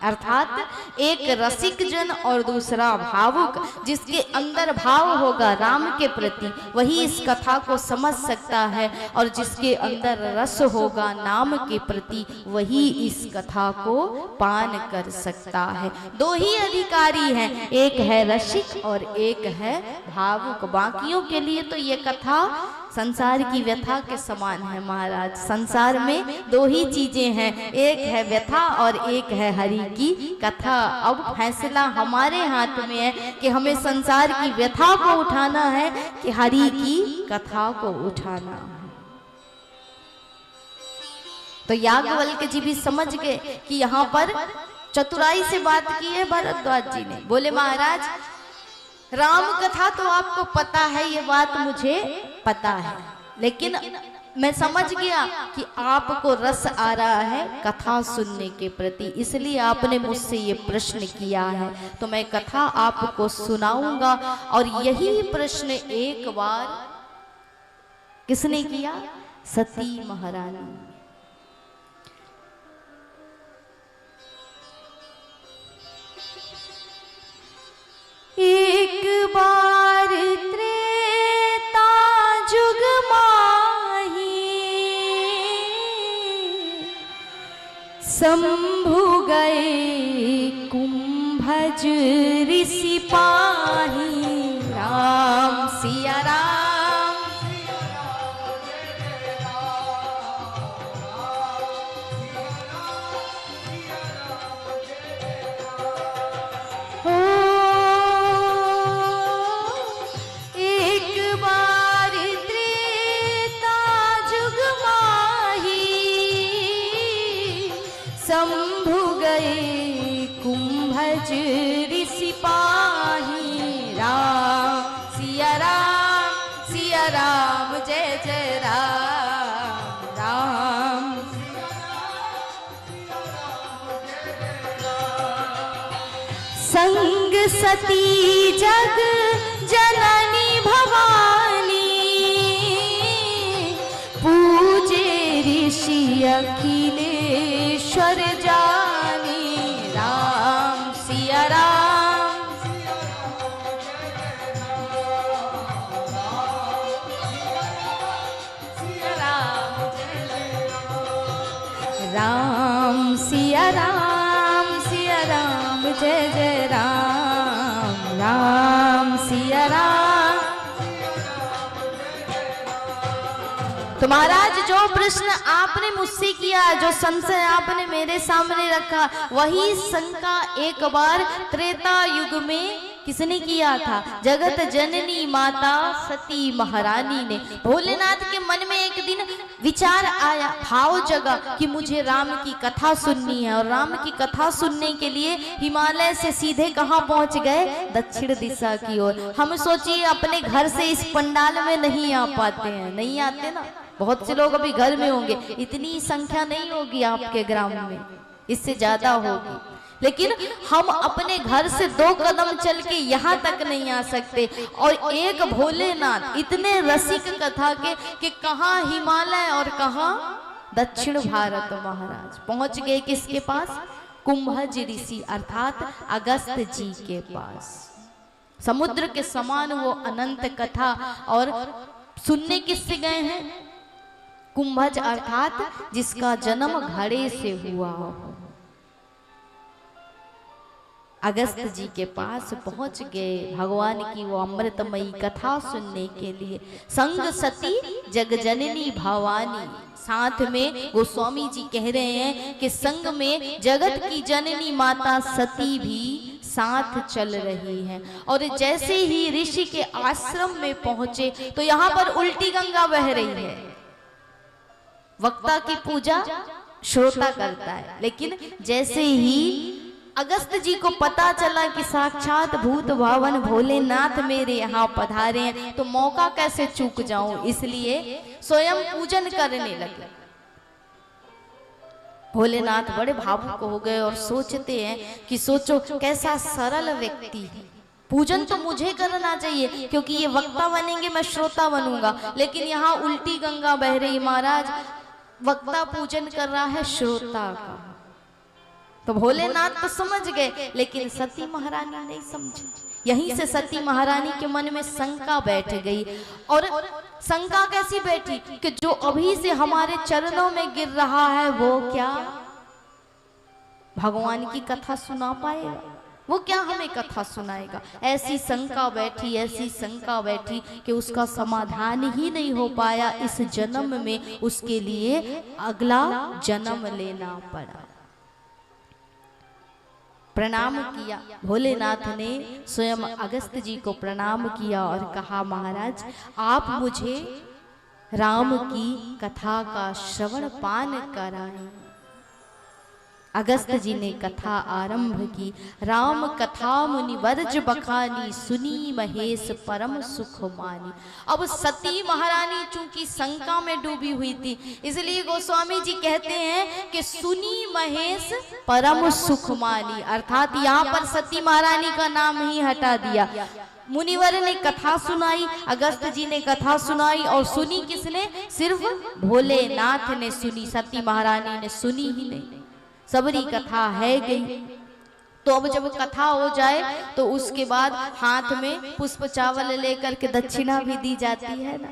अर्थात एक रसिक जन और दूसरा भावुक, जिसके अंदर भाव होगा राम के प्रति वही इस कथा को समझ सकता है, और जिसके अंदर रस होगा नाम के प्रति वही इस कथा को पान कर सकता है। दो ही अधिकारी हैं, एक है रसिक और एक है भावुक। बाकियों के लिए तो ये कथा संसार की व्यथा के समान है महाराज। संसार में दो ही चीजें हैं, एक है व्यथा और एक है हरि की कथा। अब फैसला हमारे हाथ में है कि हमें संसार की व्यथा को उठाना है कि हरि की कथा को उठाना है। तो याज्ञवल्क्य जी भी समझ गए कि यहाँ पर चतुराई से बात की है भरद्वाज जी ने। बोले महाराज राम कथा तो आपको पता है, ये बात मुझे पता है, लेकिन मैं समझ गया कि आपको रस आ रहा है कथा सुनने के प्रति, इसलिए आपने मुझसे ये प्रश्न किया है, तो मैं कथा आपको सुनाऊंगा। और यही प्रश्न एक बार किसने किया? सती महारानी। एक बार त्रेता जुग माही शंभु गए कुंभज ऋषि पाही। राम सिया राम हो। शंभु गए कुंभज ऋषि पाही। राम सिया राम जय जय राम। राम संग सती जग जननी भवानी पूजे ऋषि अखिलेश्वर जानी। राम सिया राम राम सिया राम जय जय राम। राम सिया राम। तो महाराज जो प्रश्न आपने मुझसे किया, जो संशय आपने मेरे सामने रखा, वही शंका एक बार त्रेता युग में किसने किया था? जगत जननी माता सती महारानी ने। भोलेनाथ के मन में एक दिन विचार आया, भाव जगा कि मुझे राम की कथा सुननी है। और राम की कथा सुनने के लिए हिमालय से सीधे कहाँ पहुंच गए? दक्षिण दिशा की ओर। हम सोचिए अपने घर से इस पंडाल में नहीं आ पाते हैं, नहीं आते ना, बहुत से लोग अभी घर में होंगे, इतनी संख्या नहीं होगी आपके ग्राम में, इससे ज्यादा होगी, लेकिन हम अपने घर से 2 कदम चल के यहाँ तक नहीं आ सकते। और एक भोलेनाथ इतने रसिक कथा के कि कहाँ हिमालय और कहाँ दक्षिण भारत महाराज पहुंच गए। किसके पास? कुंभज ऋषि अर्थात अगस्त जी के पास। समुद्र के समान वो अनंत कथा। और सुनने किससे गए हैं? कुंभज अर्थात जिसका जन्म घड़े से हुआ हो। अगस्त जी के पास पहुंच गए भगवान की वो अमृतमयी कथा सुनने के लिए। संग सती जगजननी भवानी, साथ में गोस्वामी जी कह रहे हैं कि संग में जगत की जननी माता सती भी साथ चल रही है। और जैसे ही ऋषि के आश्रम में पहुंचे तो यहाँ पर उल्टी गंगा बह रही है। वक्ता की पूजा श्रोता करता है, लेकिन जैसे ही अगस्त जी को पता चला कि साक्षात भूत भावन भोलेनाथ मेरे यहाँ पधारे हैं, तो मौका कैसे चूक जाऊं, इसलिए स्वयं पूजन करने लगे। भोलेनाथ बड़े भावुक हो गए और सोचते हैं कि सोचो कैसा सरल व्यक्ति है, पूजन तो मुझे करना चाहिए क्योंकि ये वक्ता बनेंगे, मैं श्रोता बनूंगा, लेकिन यहाँ उल्टी गंगा बह रही। महाराज वक्ता पूजन कर रहा है श्रोता का। तो भोलेनाथ तो समझ गए, लेकिन सती महारानी नहीं समझी। यहीं से सती महारानी के मन में शंका बैठ गई। और शंका कैसी बैठी कि जो अभी से हमारे चरणों में गिर रहा है वो क्या भगवान की कथा सुना पाएगा, वो क्या हमें कथा सुनाएगा। ऐसी शंका बैठी, ऐसी शंका बैठी कि उसका समाधान ही नहीं हो पाया। इस जन्म में उसके लिए अगला जन्म लेना पड़ा। प्रणाम किया भोलेनाथ ने, स्वयं अगस्त जी को प्रणाम किया और कहा महाराज आप मुझे राम की कथा का श्रवण पान कराएं। अगस्त जी ने कथा आरंभ की। राम कथा मुनि वर्ज बखानी, सुनी महेश परम सुख मानी। अब सती महारानी चूंकि शंका में डूबी हुई थी, इसलिए गोस्वामी जी कहते हैं कि सुनी महेश परम सुख मानी, अर्थात यहाँ पर सती महारानी का नाम ही हटा दिया। मुनिवर ने कथा सुनाई, अगस्त जी ने कथा सुनाई, और सुनी किसने? सिर्फ भोलेनाथ ने सुनी, सती महारानी ने सुनी ही नहीं। सबरी कथा है गई। तो अब जब कथा हो जाए तो उसके बाद हाथ में पुष्प चावल लेकर के दक्षिणा भी दी जाती है ना।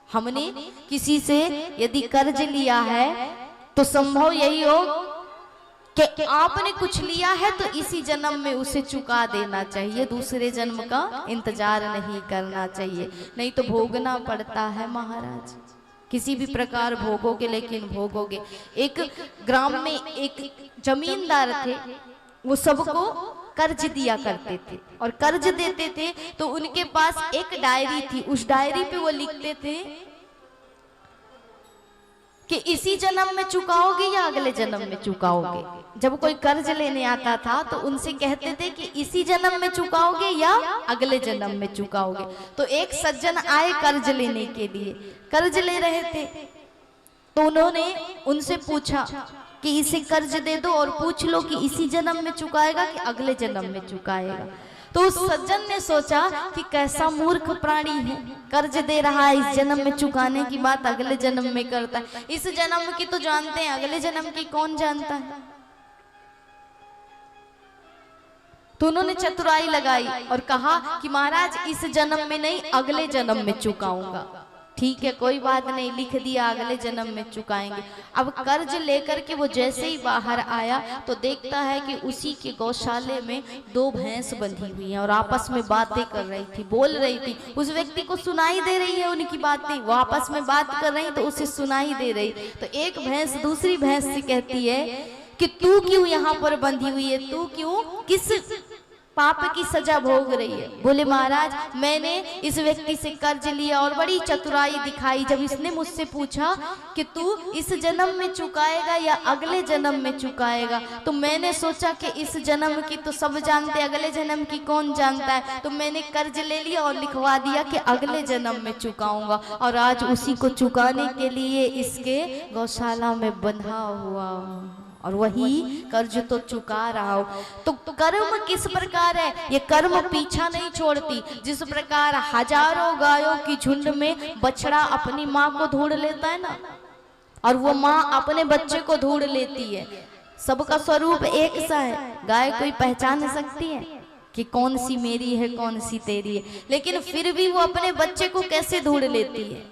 हमने किसी से यदि कर्ज लिया है तो संभव यही हो कि आपने कुछ लिया है तो इसी जन्म में उसे चुका देना चाहिए, दूसरे जन्म का इंतजार नहीं करना चाहिए, नहीं तो भोगना पड़ता है महाराज। किसी भी प्रकार भोगोगे, लेकिन भोगोगे। एक ग्राम में एक जमींदार थे, वो सबको कर्ज दिया करते थे और कर्ज देते थे तो उनके पास एक डायरी थी। उस डायरी पे वो लिखते थे कि इसी जन्म में चुकाओगे या अगले जन्म में चुकाओगे। जब कोई कर्ज लेने आता था तो उनसे कहते थे कि इसी जन्म में चुकाओगे या अगले जन्म में चुकाओगे। तो एक सज्जन आए कर्ज लेने के लिए, कर्ज ले रहे थे, तो उन्होंने उनसे पूछा कि इसे कर्ज दे दो और पूछ लो कि इसी जन्म में चुकाएगा कि अगले जन्म में चुकाएगा। तो उस सज्जन ने सोचा कि कैसा मूर्ख प्राणी है, कर्ज दे रहा है, इस जन्म में चुकाने की बात अगले जन्म में करता है। इस जन्म की तो जानते हैं, अगले जन्म की कौन जानता है। तो उन्होंने चतुराई लगाई और कहा कि महाराज इस जन्म में नहीं, अगले जन्म में चुकाऊंगा। ठीक है, कोई बात नहीं, लिख दिया अगले जन्म में चुकाएंगे। अब कर्ज लेकर के वो जैसे ही बाहर आया तो देखता है कि उसी के गौशाले में दो भैंस बंधी हुई हैं और आपस में बातें कर रही थी, बोल रही थी। उस व्यक्ति को सुनाई दे रही है उनकी बातें, वो आपस में बात कर रही तो उसे सुनाई दे रही। तो एक भैंस दूसरी भैंस से कहती है कि तू क्यों यहाँ पर बंधी हुई है, तू क्यों किस पाप की सजा भोग रही है। बोले महाराज मैंने इस व्यक्ति से कर्ज लिया और बड़ी चतुराई दिखाई। जब इसने मुझसे पूछा कि तू इस जन्म में चुकाएगा या अगले जन्म में चुकाएगा, तो मैंने सोचा कि इस जन्म की तो सब जानते, अगले जन्म की कौन जानता है। तो मैंने कर्ज ले लिया और लिखवा दिया कि अगले जन्म में चुकाऊंगा, और आज उसी को चुकाने के लिए इसके गौशाला में बंधा हुआ हूँ और वही कर्ज तो चुका रहा हूं। तो कर्म किस प्रकार है, ये कर्म पीछा नहीं छोड़ती। जिस प्रकार हजारों गायों की झुंड में बछड़ा अपनी माँ को ढूंढ लेता है ना, और वो माँ अपने बच्चे को ढूंढ लेती है, सबका स्वरूप एक सा है। गाय कोई पहचान सकती है कि कौन सी मेरी है कौन सी तेरी है, लेकिन फिर भी वो अपने बच्चे को कैसे ढूंढ लेती है।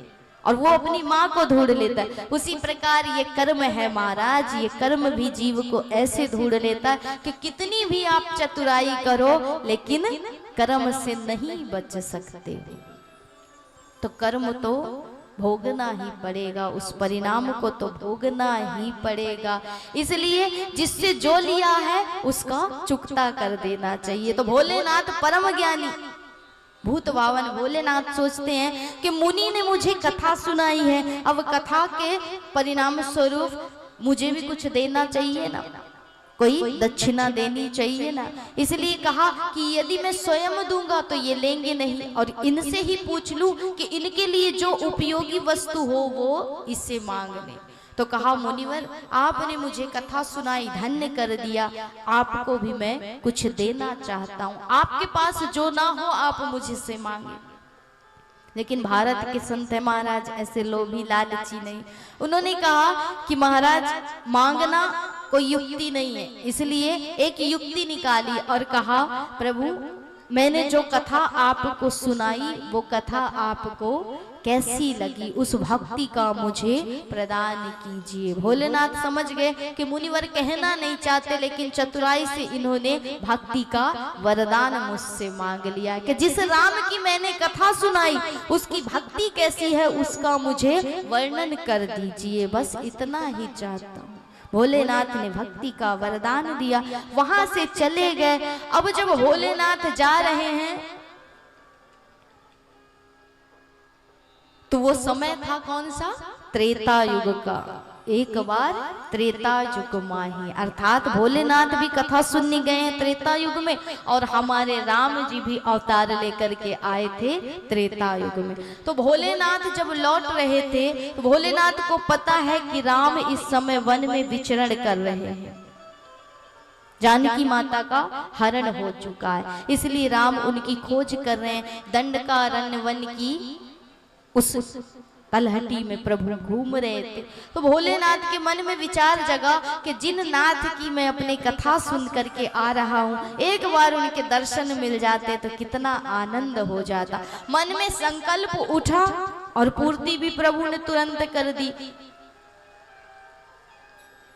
और वो अपनी माँ को ढूंढ लेता है। उसी प्रकार ये कर्म है महाराज, ये कर्म भी जीव को ऐसे ढूंढ लेता है कि कितनी भी आप चतुराई करो लेकिन कर्म से नहीं बच सकते हो। तो कर्म तो भोगना ही पड़ेगा, उस परिणाम को तो भोगना ही पड़ेगा। इसलिए जिससे जो लिया है उसका चुकता कर देना चाहिए। तो भोलेनाथ परम ज्ञानी भूत भावन भोलेनाथ सोचते हैं कि मुनि ने मुझे कथा सुनाई है, अब कथा के परिणाम स्वरूप मुझे भी कुछ देना चाहिए ना, कोई दक्षिणा देनी चाहिए ना। इसलिए कहा कि यदि मैं स्वयं दूंगा तो ये लेंगे नहीं, और इनसे ही पूछ लूं कि इनके लिए जो उपयोगी वस्तु हो वो इससे मांग ले। तो कहा मुनिवर आपने मुझे कथा सुनाई, धन्य कर दिया, आपको भी मैं कुछ देना चाहता हूँ, आपके पास जो ना हो आप मुझसे मांगे। लेकिन भारत के संत है महाराज ऐसे लोभी लालची नहीं। उन्होंने कहा कि महाराज मांगना कोई युक्ति नहीं है, इसलिए एक युक्ति निकाली और कहा प्रभु मैंने जो कथा आपको सुनाई वो कथा आपको कैसी लगी, उस भक्ति का मुझे प्रदान कीजिए। भोलेनाथ समझ गए कि मुनिवर कहना नहीं चाहते, लेकिन चतुराई से इन्होंने भक्ति का वरदान मुझसे मांग लिया कि जिस राम की मैंने कथा सुनाई उसकी भक्ति कैसी है उसका मुझे वर्णन कर दीजिए, बस इतना ही चाहता हूँ। भोलेनाथ ने भक्ति का वरदान दिया, वहां से चले गए। अब जब भोलेनाथ जा रहे हैं तो वो समय था कौन सा, त्रेता युग का। एक बार त्रेता युग माही, अर्थात भोलेनाथ भी कथा सुनने गए हैं त्रेता युग में, और हमारे राम जी भी अवतार लेकर के आए थे त्रेता युग में। तो भोलेनाथ जब लौट रहे थे तो भोलेनाथ को पता है कि राम इस समय वन में विचरण कर रहे हैं, जानकी माता का हरण हो चुका है, इसलिए राम उनकी खोज कर रहे हैं। दंडकारण्य वन की उस तलहटी में प्रभु घूम रहे थे। तो भोलेनाथ के मन में विचार जगा कि जिन नाथ की मैं अपनी कथा सुन करके आ रहा हूँ, एक बार उनके दर्शन मिल जाते तो कितना आनंद हो जाता। मन में संकल्प उठा और पूर्ति भी प्रभु ने तुरंत कर दी।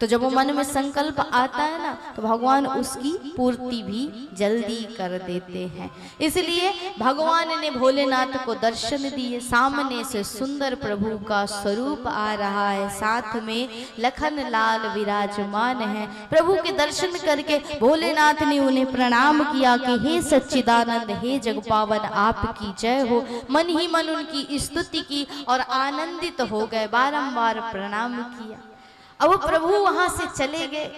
तो जब वो मन में संकल्प आता है ना तो भगवान उसकी पूर्ति भी जल्दी कर देते हैं। इसलिए भगवान ने भोलेनाथ को दर्शन दिए, सामने से सुंदर प्रभु का स्वरूप आ रहा है, साथ में लखन लाल विराजमान है। प्रभु के दर्शन करके भोलेनाथ ने उन्हें प्रणाम किया कि हे सच्चिदानंद, हे जगपावन, आपकी जय हो। मन ही मन उनकी स्तुति की और आनंदित हो गए, बारंबार प्रणाम किया। अब प्रभु वहां से चले गए,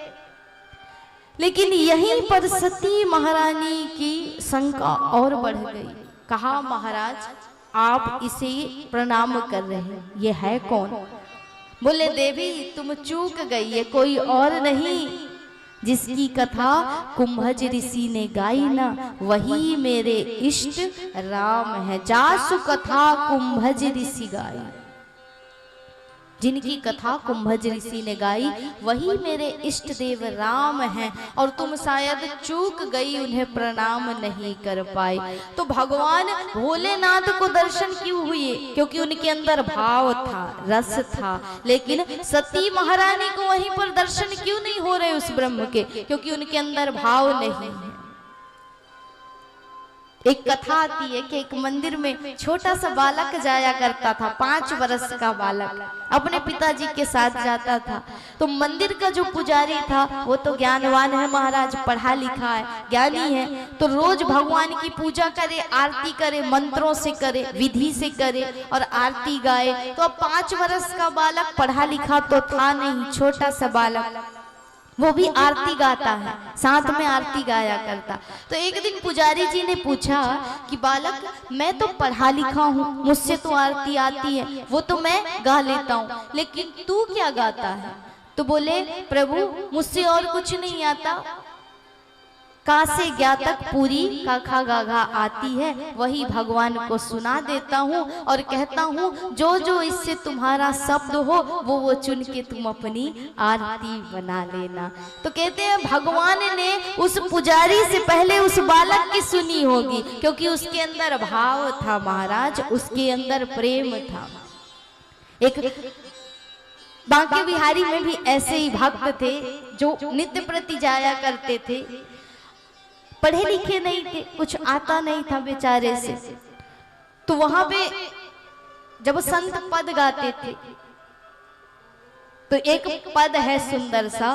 लेकिन यहीं पर सती महारानी की शंका और बढ़ गई। कहा महाराज आप इसे प्रणाम कर रहे हैं, ये है कौन? बोले देवी तुम चूक गई, ये कोई और नहीं, जिसकी कथा कुंभज ऋषि ने गाई ना वही मेरे इष्ट राम है। जासु कथा कुंभज ऋषि गाई, जिनकी कथा कुंभज ऋषि ने गाई वही मेरे इष्ट देव राम हैं, और तुम शायद चूक गई, उन्हें प्रणाम नहीं कर पाई। तो भगवान भोलेनाथ को दर्शन क्यों हुए? क्योंकि उनके अंदर भाव था, रस था। लेकिन सती महारानी को वहीं पर दर्शन क्यों नहीं हो रहे उस ब्रह्म के? क्योंकि उनके अंदर भाव नहीं है। एक कथा आती है कि एक मंदिर में छोटा सा बालक जाया करता था, 5 वर्ष का बालक अपने पिताजी के साथ जाता था। तो मंदिर का जो पुजारी था वो तो ज्ञानवान है महाराज, पढ़ा लिखा है, ज्ञानी है, तो रोज भगवान की पूजा करे, आरती करे, मंत्रों से करे, विधि से करे और आरती गाए। तो अब 5 वर्ष का बालक, पढ़ा लिखा तो था नहीं, छोटा सा बालक, वो भी आरती गाता है, साथ में आरती गाया करता। तो एक दिन पुजारी जी ने पूछा कि बालक मैं तो पढ़ा लिखा हूँ, मुझसे तो आरती आती है, वो तो मैं गा लेता हूँ, लेकिन तू क्या गाता है? तो बोले प्रभु मुझसे और कुछ नहीं आता, का से ज्ञातक पूरी का खा गाघा आती है, वही भगवान को सुना देता हूँ और कहता हूँ जो जो इससे तुम्हारा शब्द हो वो चुन के तुम अपनी आरती बना लेना। तो कहते हैं भगवान ने उस पुजारी से पहले उस बालक की सुनी होगी, क्योंकि उसके अंदर भाव था महाराज, उसके अंदर प्रेम था। एक बांके बिहारी में भी ऐसे ही भक्त थे जो नित्य प्रति जाया करते थे, पढ़े लिखे नहीं थे, कुछ आता नहीं था बेचारे से। तो वहां पे जब संत पद गाते थे तो एक पद है सुंदर सा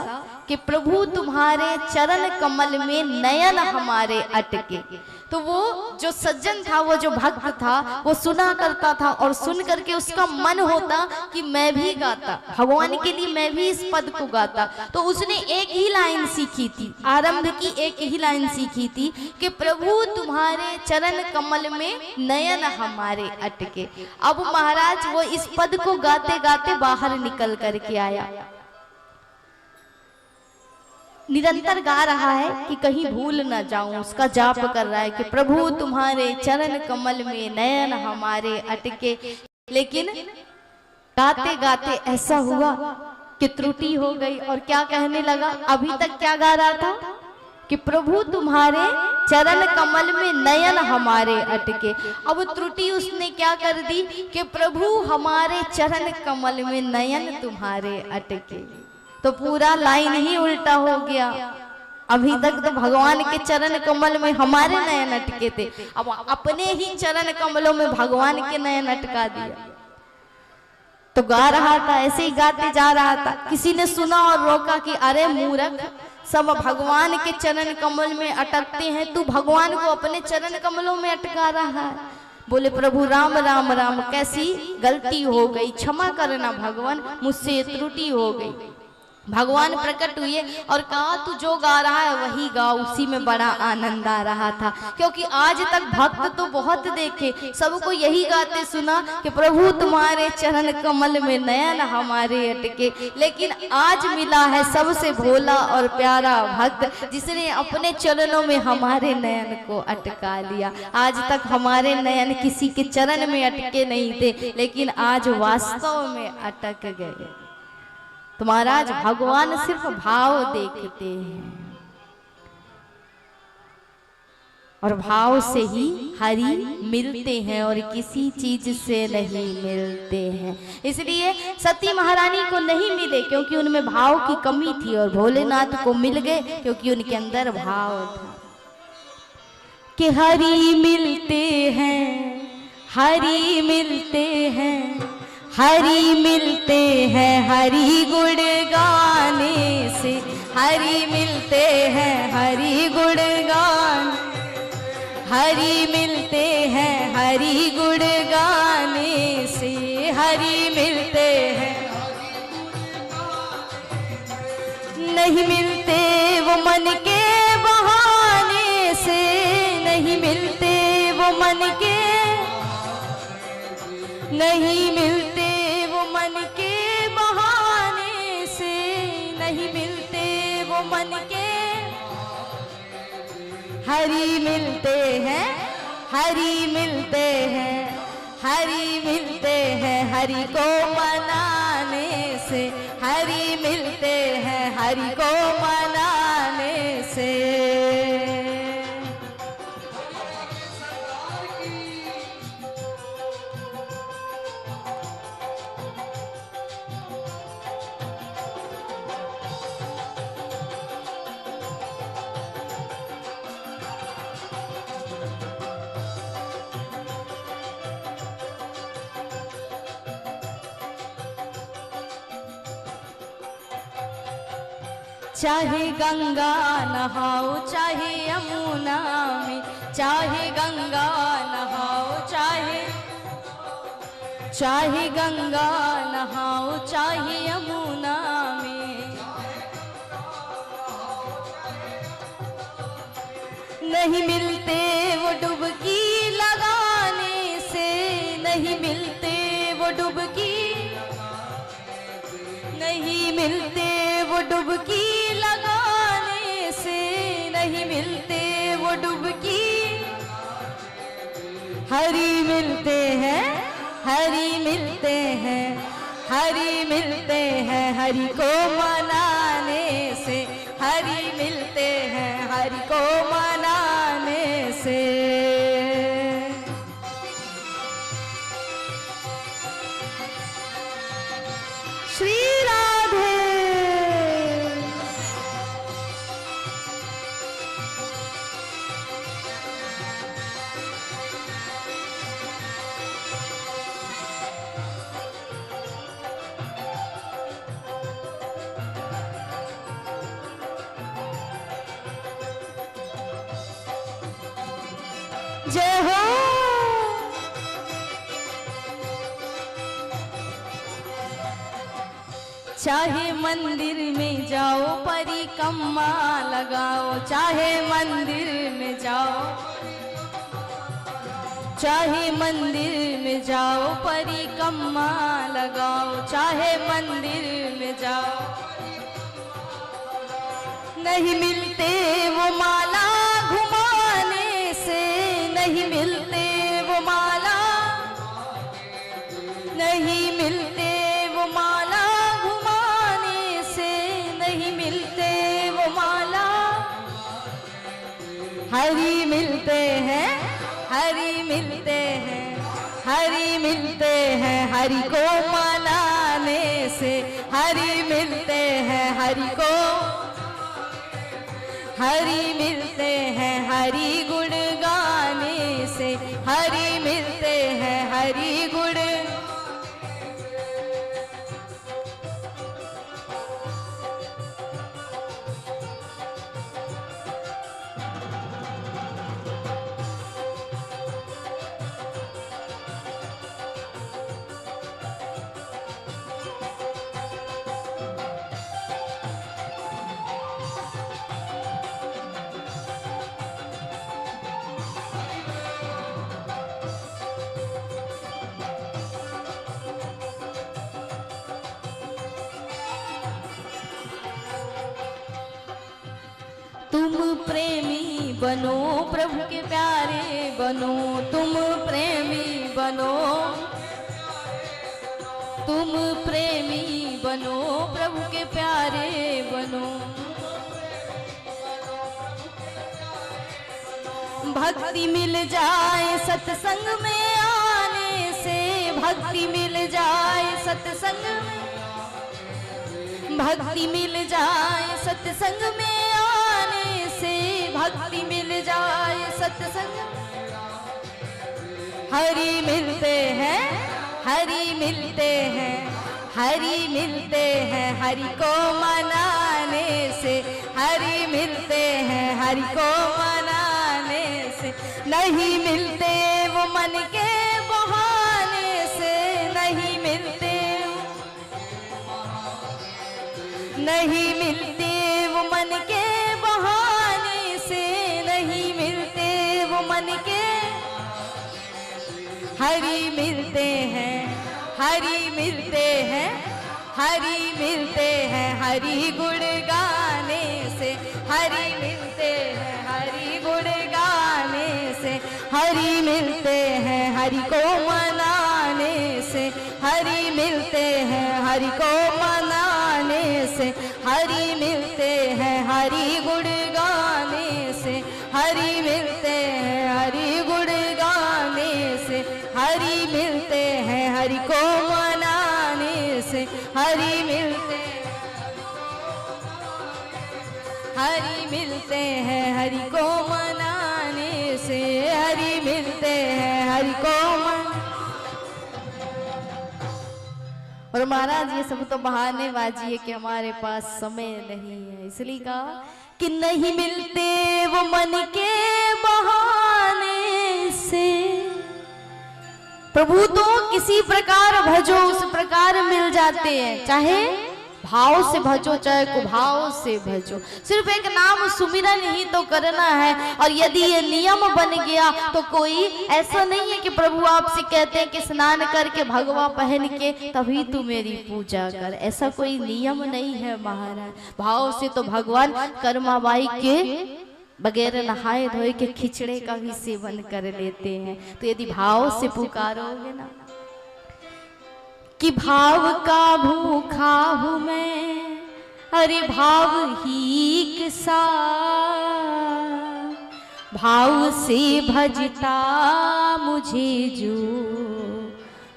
कि प्रभु तुम्हारे चरण कमल में नयन हमारे अटके। तो वो जो सज्जन था, वो जो भक्त था, वो सुना करता था और सुन करके उसका मन होता कि मैं भी गाता, भगवान के लिए मैं भी इस पद को गाता। तो उसने एक ही लाइन सीखी थी, आरंभ की एक ही लाइन सीखी थी कि प्रभु तुम्हारे चरण कमल में नयन हमारे अटके। अब महाराज वो इस पद को गाते गाते बाहर निकल करके आया, निरंतर गा रहा है कि कहीं भूल ना जाऊं, उसका जाप कर रहा है कि प्रभु तुम्हारे चरण कमल में नयन हमारे अटके। लेकिन गाते गाते ऐसा हुआ कि त्रुटि हो गई और क्या कहने लगा, अभी तक क्या गा रहा था कि प्रभु तुम्हारे चरण कमल में नयन हमारे अटके। अब त्रुटि उसने क्या कर दी कि प्रभु हमारे चरण कमल में नयन तुम्हारे अटके। तो पूरा लाइन ही उल्टा हो गया। अभी तक तो भगवान के चरण कमल में हमारे नयन अटके थे, अब अपने ही चरण कमलों में भगवान के नयन अटका दिया। तो गा रहा था, ऐसे ही गाते जा रहा था, किसी ने सुना और रोका कि अरे मूर्ख, सब भगवान के चरण कमल में अटकते हैं, तू भगवान को अपने चरण कमलों में अटका रहा है। बोले प्रभु राम राम राम, कैसी गलती हो गई, क्षमा करना भगवान, मुझसे त्रुटि हो गई। भगवान प्रकट हुए और कहा तू जो गा रहा है वही गा। उसी में बड़ा आनंद आ रहा था, क्योंकि आज तक भक्त तो बहुत देखे, सबको यही गाते सुना कि प्रभु तुम्हारे चरण कमल में नयन हमारे अटके। लेकिन आज मिला है सबसे भोला और प्यारा भक्त जिसने अपने चरणों में हमारे नयन को अटका लिया। आज तक हमारे नयन किसी के चरण में अटके नहीं थे, लेकिन आज वास्तव में अटक गए। तो महाराज भगवान सिर्फ भाव देखते हैं और भाव से ही हरि मिलते हैं और किसी चीज से नहीं मिलते हैं। इसलिए सती महारानी को नहीं मिले क्योंकि उनमें भाव की कमी थी, और भोलेनाथ को मिल गए क्योंकि उनके अंदर भाव था कि हरि मिलते हैं, हरि मिलते हैं, हरि मिलते हैं हरि गुण गाने से, हरि मिलते हैं हरि गुण गान, हरि मिलते हैं हरि गुण गाने से, हरि मिलते हैं। नहीं मिलते वो मन के बहाने से, नहीं मिलते वो मन के, नहीं मिलते वो मन के बहाने से, नहीं मिलते वो मन के। हरि मिलते हैं, हरि मिलते हैं, हरि मिलते हैं हरि को मनाने से, हरि मिलते हैं हरि को मनाने से। चाहे गंगा नहाओ चाहे यमुना में, चाहे गंगा नहाओ चाहे गंगा नहाओ चाहे यमुना में, नहीं मिलते वो डुबकी लगाने से, नहीं मिलते वो डुबकी, नहीं मिलते वो डुबकी लगाने से, नहीं मिलते वो डुबकी। हरि मिलते हैं, हरि मिलते हैं, हरि मिलते हैं हरि को मनाने से, हरि मिलते हैं हरि को मनाने से। श्री राधे। जय हो। चाहे मंदिर में जाओ परिक्रमा लगाओ, चाहे मंदिर में जाओ, चाहे मंदिर में जाओ परिक्रमा लगाओ, चाहे मंदिर में जाओ, नहीं मिलते वो माला घुमाने से, नहीं मिलते वो माला, नहीं मिलते वो माला घुमाने से, नहीं मिलते वो माला। हरि मिलते हैं, हरि मिलते हैं, हरि मिलते हैं हरि को मनाने से, हरि मिलते हैं हरि को, हरि मिलते हैं हरि गुण गाने से, हरि मिलते हैं हरि गुण। तुम प्रेमी बनो प्रभु के प्यारे बनो, तुम प्रेमी बनो, तुम प्रेमी बनो प्रभु के प्यारे बनो। भक्ति मिल जाए सत्संग में आने से, भक्ति मिल जाए सत्संग में, भक्ति मिल जाए सत्संग में आने से, भक्ति मिल जाए सत्संग। हरि मिलते हैं, हरि मिलते हैं, हरि मिलते हैं हरि को मनाने से, हरि मिलते हैं हरि को मनाने से, नहीं मिलते वो मन के बहाने से, नहीं मिलते, नहीं मिलते वो मन के बहाने से, नहीं मिलते वो मन के। हरि मिलते हैं, हरि मिलते हैं, हरि मिलते हैं हरि गुण गाने से, हरि मिलते हैं हरि गुण गाने से, हरि मिलते हैं हरि को मनाने से, हरि मिलते हैं हरि को मनाने से, हरि मिलते हैं हरि गुण गाने से, हरि मिलते हैं हरि गुण गाने से, हरि मिलते हैं हरि को मनाने से, हरि मिलते, हरि मिलते हैं हरि को मनाने से, हरि मिलते हैं हरि को मन। और महाराज ये सब तो बहानेबाजी है कि हमारे पास समय नहीं है, इसलिए कहा कि नहीं मिलते वो मन के बहाने से। प्रभु तो किसी प्रकार भजो उस प्रकार मिल जाते हैं, चाहे भाव से भजो चाहे कुभाव से भजो, सिर्फ एक नाम सुमिरन ही तो करना है। और यदि ये नियम बन गया तो कोई ऐसा नहीं है कि प्रभु आपसे कहते हैं कि स्नान करके भगवा पहन के तभी तू मेरी पूजा कर, ऐसा कोई नियम नहीं है महाराज। भाव से तो भगवान कर्माबाई के बगैर नहाए धोए के खिचड़े का भी सेवन कर लेते हैं। तो यदि भाव से पुकारोगे ना कि भाव का भूखा हूं मैं, अरे भाव ही किसा, भाव से भजता मुझे जो,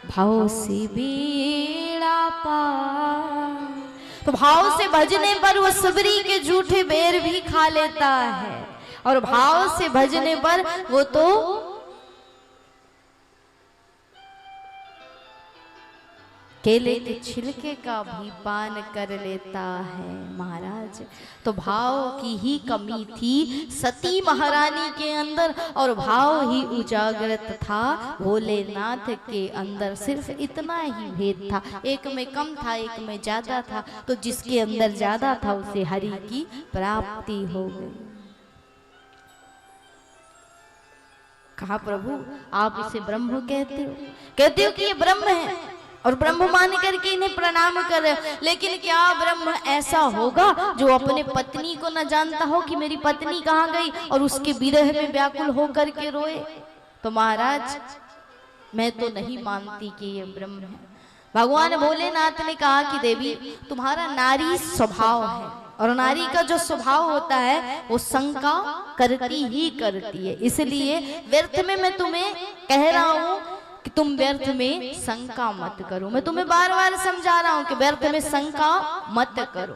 भाव से बेड़ा पार। तो भाव से भजने पर वो सबरी के झूठे बेर भी खा लेता है, और भाव से भजने पर वो तो केले के छिलके का भी पान कर लेता है महाराज। तो भाव की ही कमी थी सती महारानी के अंदर, और भाव ही उजागरत था भोलेनाथ के अंदर। सिर्फ इतना ही भेद था, एक में कम था, एक में ज्यादा था। तो जिसके अंदर ज्यादा था उसे हरि की प्राप्ति हो गई। कहा प्रभु आप इसे ब्रह्म कहते हो कि ये ब्रह्म है, और ब्रह्म मान करके इन्हें प्रणाम कर, लेकिन क्या ब्रह्म ऐसा होगा जो अपने पत्नी को न जानता हो कि मेरी पत्नी कहाँ गई, और उसके विरह में व्याकुल होकर के रोए? तो महाराज मैं तो नहीं मानती कि ये ब्रह्म है। भगवान भोलेनाथ ने कहा कि देवी तुम्हारा नारी स्वभाव है, और नारी का जो स्वभाव होता है वो शंका करती ही करती है। इसलिए व्यर्थ में मैं तुम्हें कह रहा हूँ कि तुम व्यर्थ में शंका मत करो। मैं तुम्हें बार बार समझा रहा हूं कि व्यर्थ में शंका मत करो,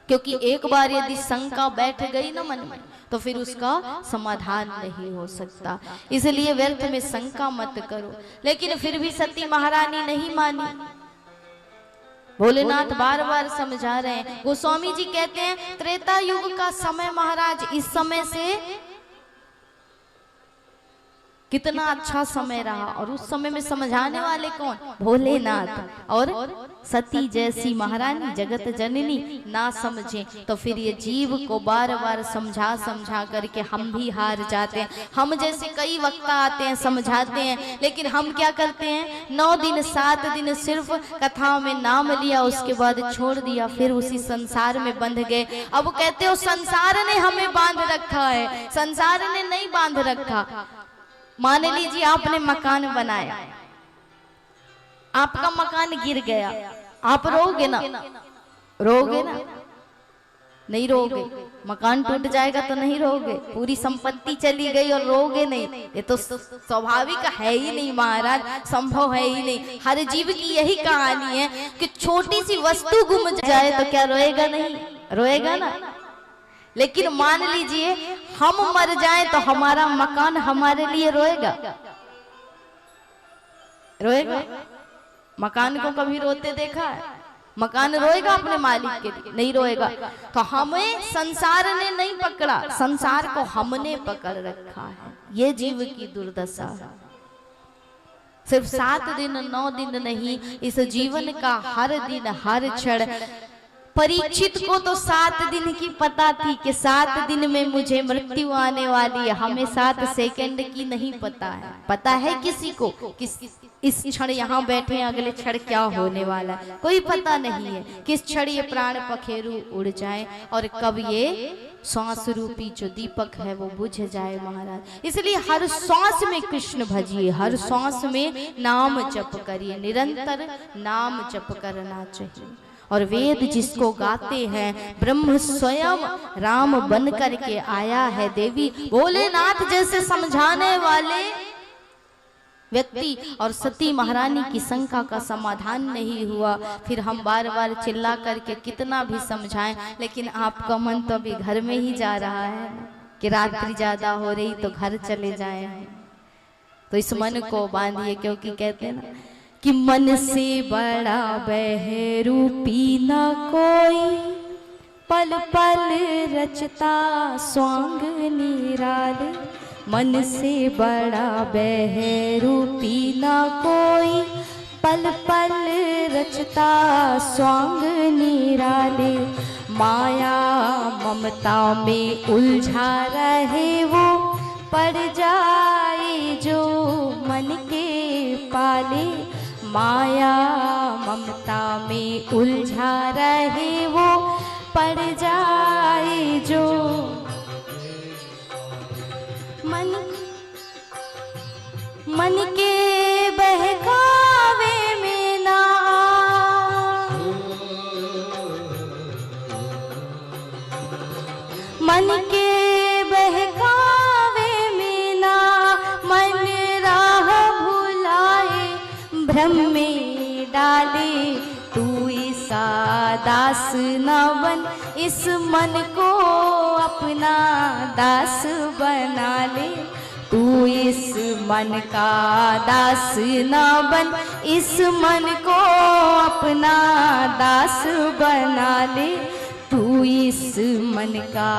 क्योंकि एक बार यदि शंका बैठ गई ना मन में तो फिर उसका समाधान नहीं हो सकता। इसलिए व्यर्थ में शंका मत करो। लेकिन फिर भी सती महारानी नहीं मानी। भोलेनाथ बार बार समझा रहे हैं। गोस्वामी जी कहते हैं त्रेता युग का समय महाराज इस समय से कितना अच्छा समय रहा, और उस समय में समझाने वाले कौन? भोलेनाथ। और सती जैसी महारानी जगत जननी ना समझे तो फिर ये जीव को बार बार समझा करके हम भी हार जाते हैं। हम जैसे कई वक्ता आते हैं समझाते हैं, लेकिन हम क्या करते हैं 9 दिन 7 दिन सिर्फ कथाओं में नाम लिया, उसके बाद छोड़ दिया, फिर उसी संसार में बंध गए। अब कहते हो संसार ने हमें बांध रखा है। संसार ने नहीं बांध रखा। मान लीजिए आपने मकान बनाया, आपका मकान गिर गया, आप रोगे ना? रोगे ना? नहीं रोगे। मकान टूट जाएगा तो नहीं रोगे। पूरी संपत्ति चली गई और रोगे नहीं? ये तो स्वाभाविक है ही नहीं महाराज, संभव है ही नहीं। हर जीव की यही कहानी है कि छोटी सी वस्तु गुम जाए तो क्या रोएगा? नहीं रोएगा ना। लेकिन मान लीजिए हम मर जाएं तो हमारा मकान हमारे लिए रोएगा? रोएगा? मकान को कभी रोते देखा है? मकान रोएगा अपने मालिक के लिए? नहीं रोएगा। तो हमें संसार ने नहीं पकड़ा, संसार को हमने पकड़ रखा है। ये जीव की दुर्दशा है। सिर्फ 7 दिन 9 दिन नहीं, इस जीवन का हर दिन हर क्षण। परीक्षित को तो 7 दिन की पता थी कि 7 दिन में मुझे मृत्यु आने वाली है। हमें 7 सेकंड की नहीं पता है। पता है किसी को किस इस क्षण यहाँ बैठे अगले क्षण क्या होने वाला है? कोई पता नहीं है। किस क्षण ये प्राण पखेरु उड़ जाए और कब ये श्वास रूपी जो दीपक है वो बुझ जाए महाराज। इसलिए हर श्वास में कृष्ण भजिए, हर श्वास में नाम जप करिए, निरंतर नाम जप करना चाहिए। और वेद जिसको गाते हैं ब्रह्म स्वयं राम बन करके आया है। देवी भोलेनाथ जैसे समझाने वाले व्यक्ति और सती महारानी की शंका का समाधान नहीं हुआ। फिर हम बार बार चिल्ला करके कितना भी समझाएं, लेकिन आपका मन तो अभी घर में ही जा रहा है कि रात्रि ज्यादा हो रही तो घर चले जाएं। तो इस मन को बांधिए, क्योंकि कहते हैं ना कि मन से बड़ा बहरूपी न कोई, पल पल रचता स्वांग निराले। मन से बड़ा बहरूपी न कोई, पल पल रचता स्वांग निराले। माया ममता में उलझा रहे वो, पड़ जाए जो मन के पाले। माया ममता में उलझा रहे वो, पड़ जाए जो मन के बहकावे में ना। मन के बहकावे में ना, मन राह भुलाए भ्रम में डाले। दास न बन, इस मन को अपना दास बना ले। तू इस मन का दास न बन, इस मन को अपना दास बना ले। तू इस मन का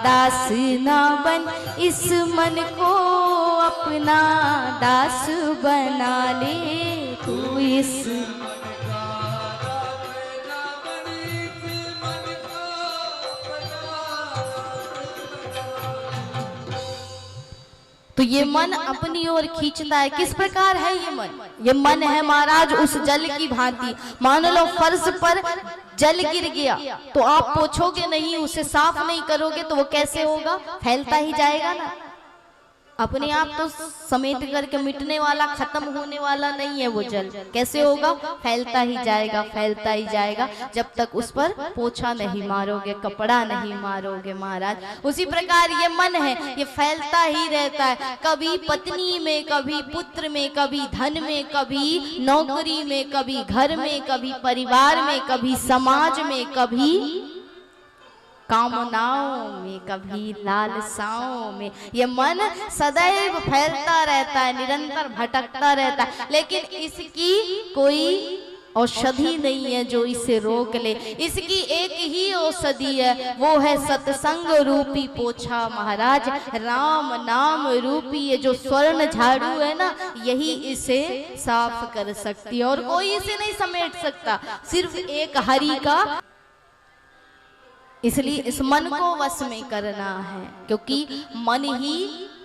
दास न बन, इस मन को अपना दास बना ले। तू इस तो ये मन अपनी ओर खींचता है। किस प्रकार है ये मन? ये मन है महाराज उस जल की भांति। मान लो फर्श पर जल गिर गया तो आप पोछोगे नहीं, उसे साफ नहीं करोगे तो वो कैसे होगा? फैलता ही जाएगा ना। अपने आप तो समेट करके मिटने वाला, खत्म होने वाला नहीं है वो जल। कैसे होगा? फैलता ही जाएगा, फैलता ही जाएगा जब तक उस पर पोछा नहीं मारोगे, कपड़ा नहीं मारोगे महाराज। उसी प्रकार ये मन है, ये फैलता ही रहता है। कभी पत्नी में, कभी पुत्र में, कभी धन में, कभी नौकरी में, कभी घर में, कभी परिवार में, कभी समाज में, कभी कामनाओं में, कभी लालसाओं में। ये मन सदैव फैलता रहता है, निरंतर भटकता रहता है, लेकिन इसकी कोई औषधि नहीं है जो इसे रोक ले। इसकी एक ही औषधि है, वो है सत्संग रूपी पोछा महाराज। राम नाम रूपी ये जो स्वर्ण झाड़ू है ना, यही इसे साफ कर सकती है और कोई इसे नहीं समेट सकता, सिर्फ एक हरि का। इसलिए इस मन को वश में करना है, क्योंकि मन ही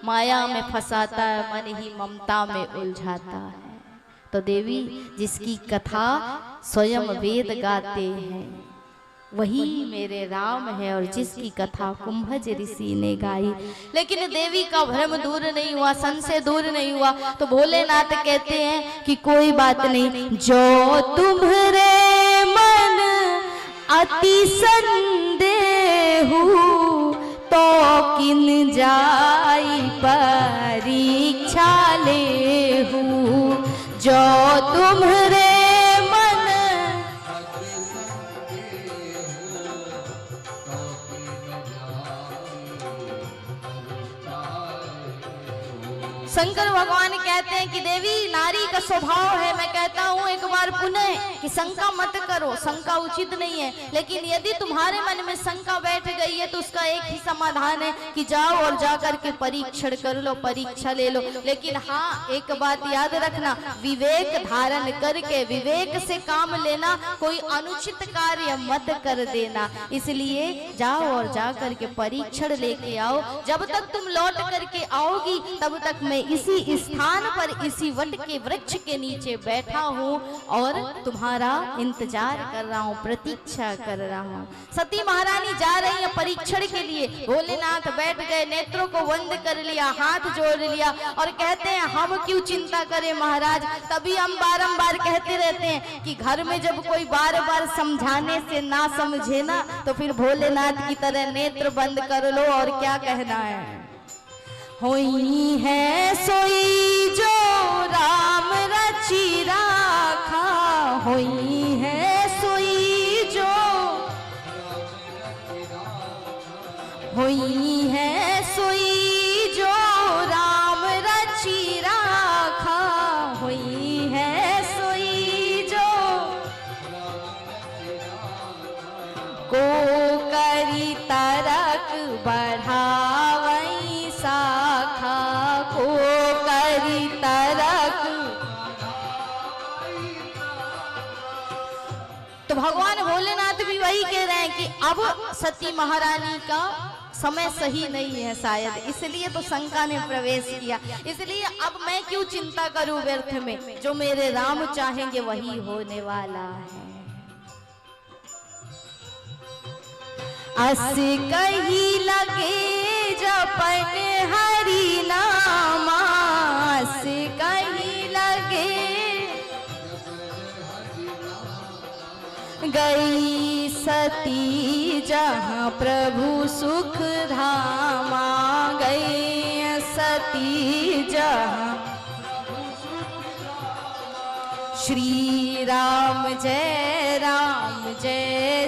माया में फंसाता है, मन ही ममता में उलझाता है। तो देवी जिसकी कथा स्वयं वेद गाते हैं वही मेरे राम है, और जिसकी कथा कुंभज ऋषि ने गाई। लेकिन देवी का भ्रम दूर नहीं हुआ, संशय दूर नहीं हुआ। तो भोलेनाथ कहते हैं कि कोई बात नहीं, जो तुम्हारे मन अति संदेहु, तो किन जाई परीक्षा लेहु। जो तुम्हारे मन शंकर भगवान कहते हैं कि देवी नारी का स्वभाव है, मैं कहता हूँ एक बार पुनः कि शंका मत करो, शंका उचित नहीं है। लेकिन यदि तुम्हारे मन में शंका बैठ गई है तो उसका एक ही समाधान है कि जाओ और जाकर के परीक्षण कर लो, परीक्षा ले लो। लेकिन हाँ, एक बात याद रखना, विवेक धारण करके विवेक से काम लेना, कोई अनुचित कार्य मत कर देना। इसलिए जाओ और जाकर के परीक्षण लेके आओ। जब तक तुम लौट करके आओगी तब तक मैं इसी स्थान पर, इसी वट के वृक्ष के नीचे बैठा हूँ और तुम्हारा इंतजार कर रहा हूँ, प्रतीक्षा कर रहा हूँ। सती महारानी जा रही है परीक्षण के लिए। भोलेनाथ बैठ गए, नेत्रों को बंद कर लिया, हाथ जोड़ लिया और कहते हैं हम क्यों चिंता करें महाराज। तभी हम बारंबार कहते रहते हैं कि घर में जब कोई बार बार समझाने से ना समझे ना, तो फिर भोलेनाथ की तरह नेत्र बंद कर लो और क्या कहना है। होई है सोई जो राम रची राखा, होई है सोई जो, होई है सोई जो राम रची राखा, होई है सोई जो को करी तरक बढ़ावई शाखा, को करी तरक। तो भगवान भोलेनाथ भी वही कह रहे हैं कि अब सती महारानी का समय सही नहीं है शायद, इसलिए तो शंका ने प्रवेश किया। इसलिए अब मैं क्यों चिंता करूं व्यर्थ में, जो मेरे राम चाहेंगे वही होने वाला है। अस कही लगे जपन हरि नामा, अस कही लगे गई सती जहाँ प्रभु सुख धामा, गई सती जहाँ। श्री राम जय राम जय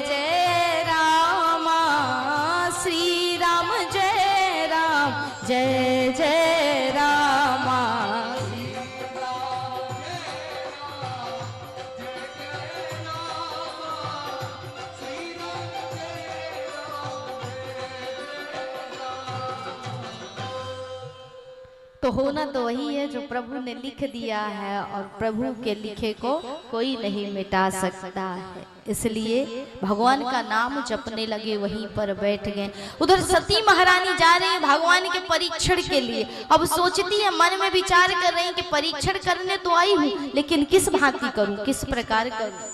तो होना तो वही है जो प्रभु ने लिख दिया है, और प्रभु के लिखे को कोई नहीं मिटा सकता है। इसलिए भगवान का नाम जपने लगे, वहीं पर बैठ गए। उधर सती महारानी जा रही है भगवान के परीक्षण के लिए। अब सोचती है, मन में विचार कर रही है कि परीक्षण करने तो आई हूँ, लेकिन किस भांति करूं, किस प्रकार करूं।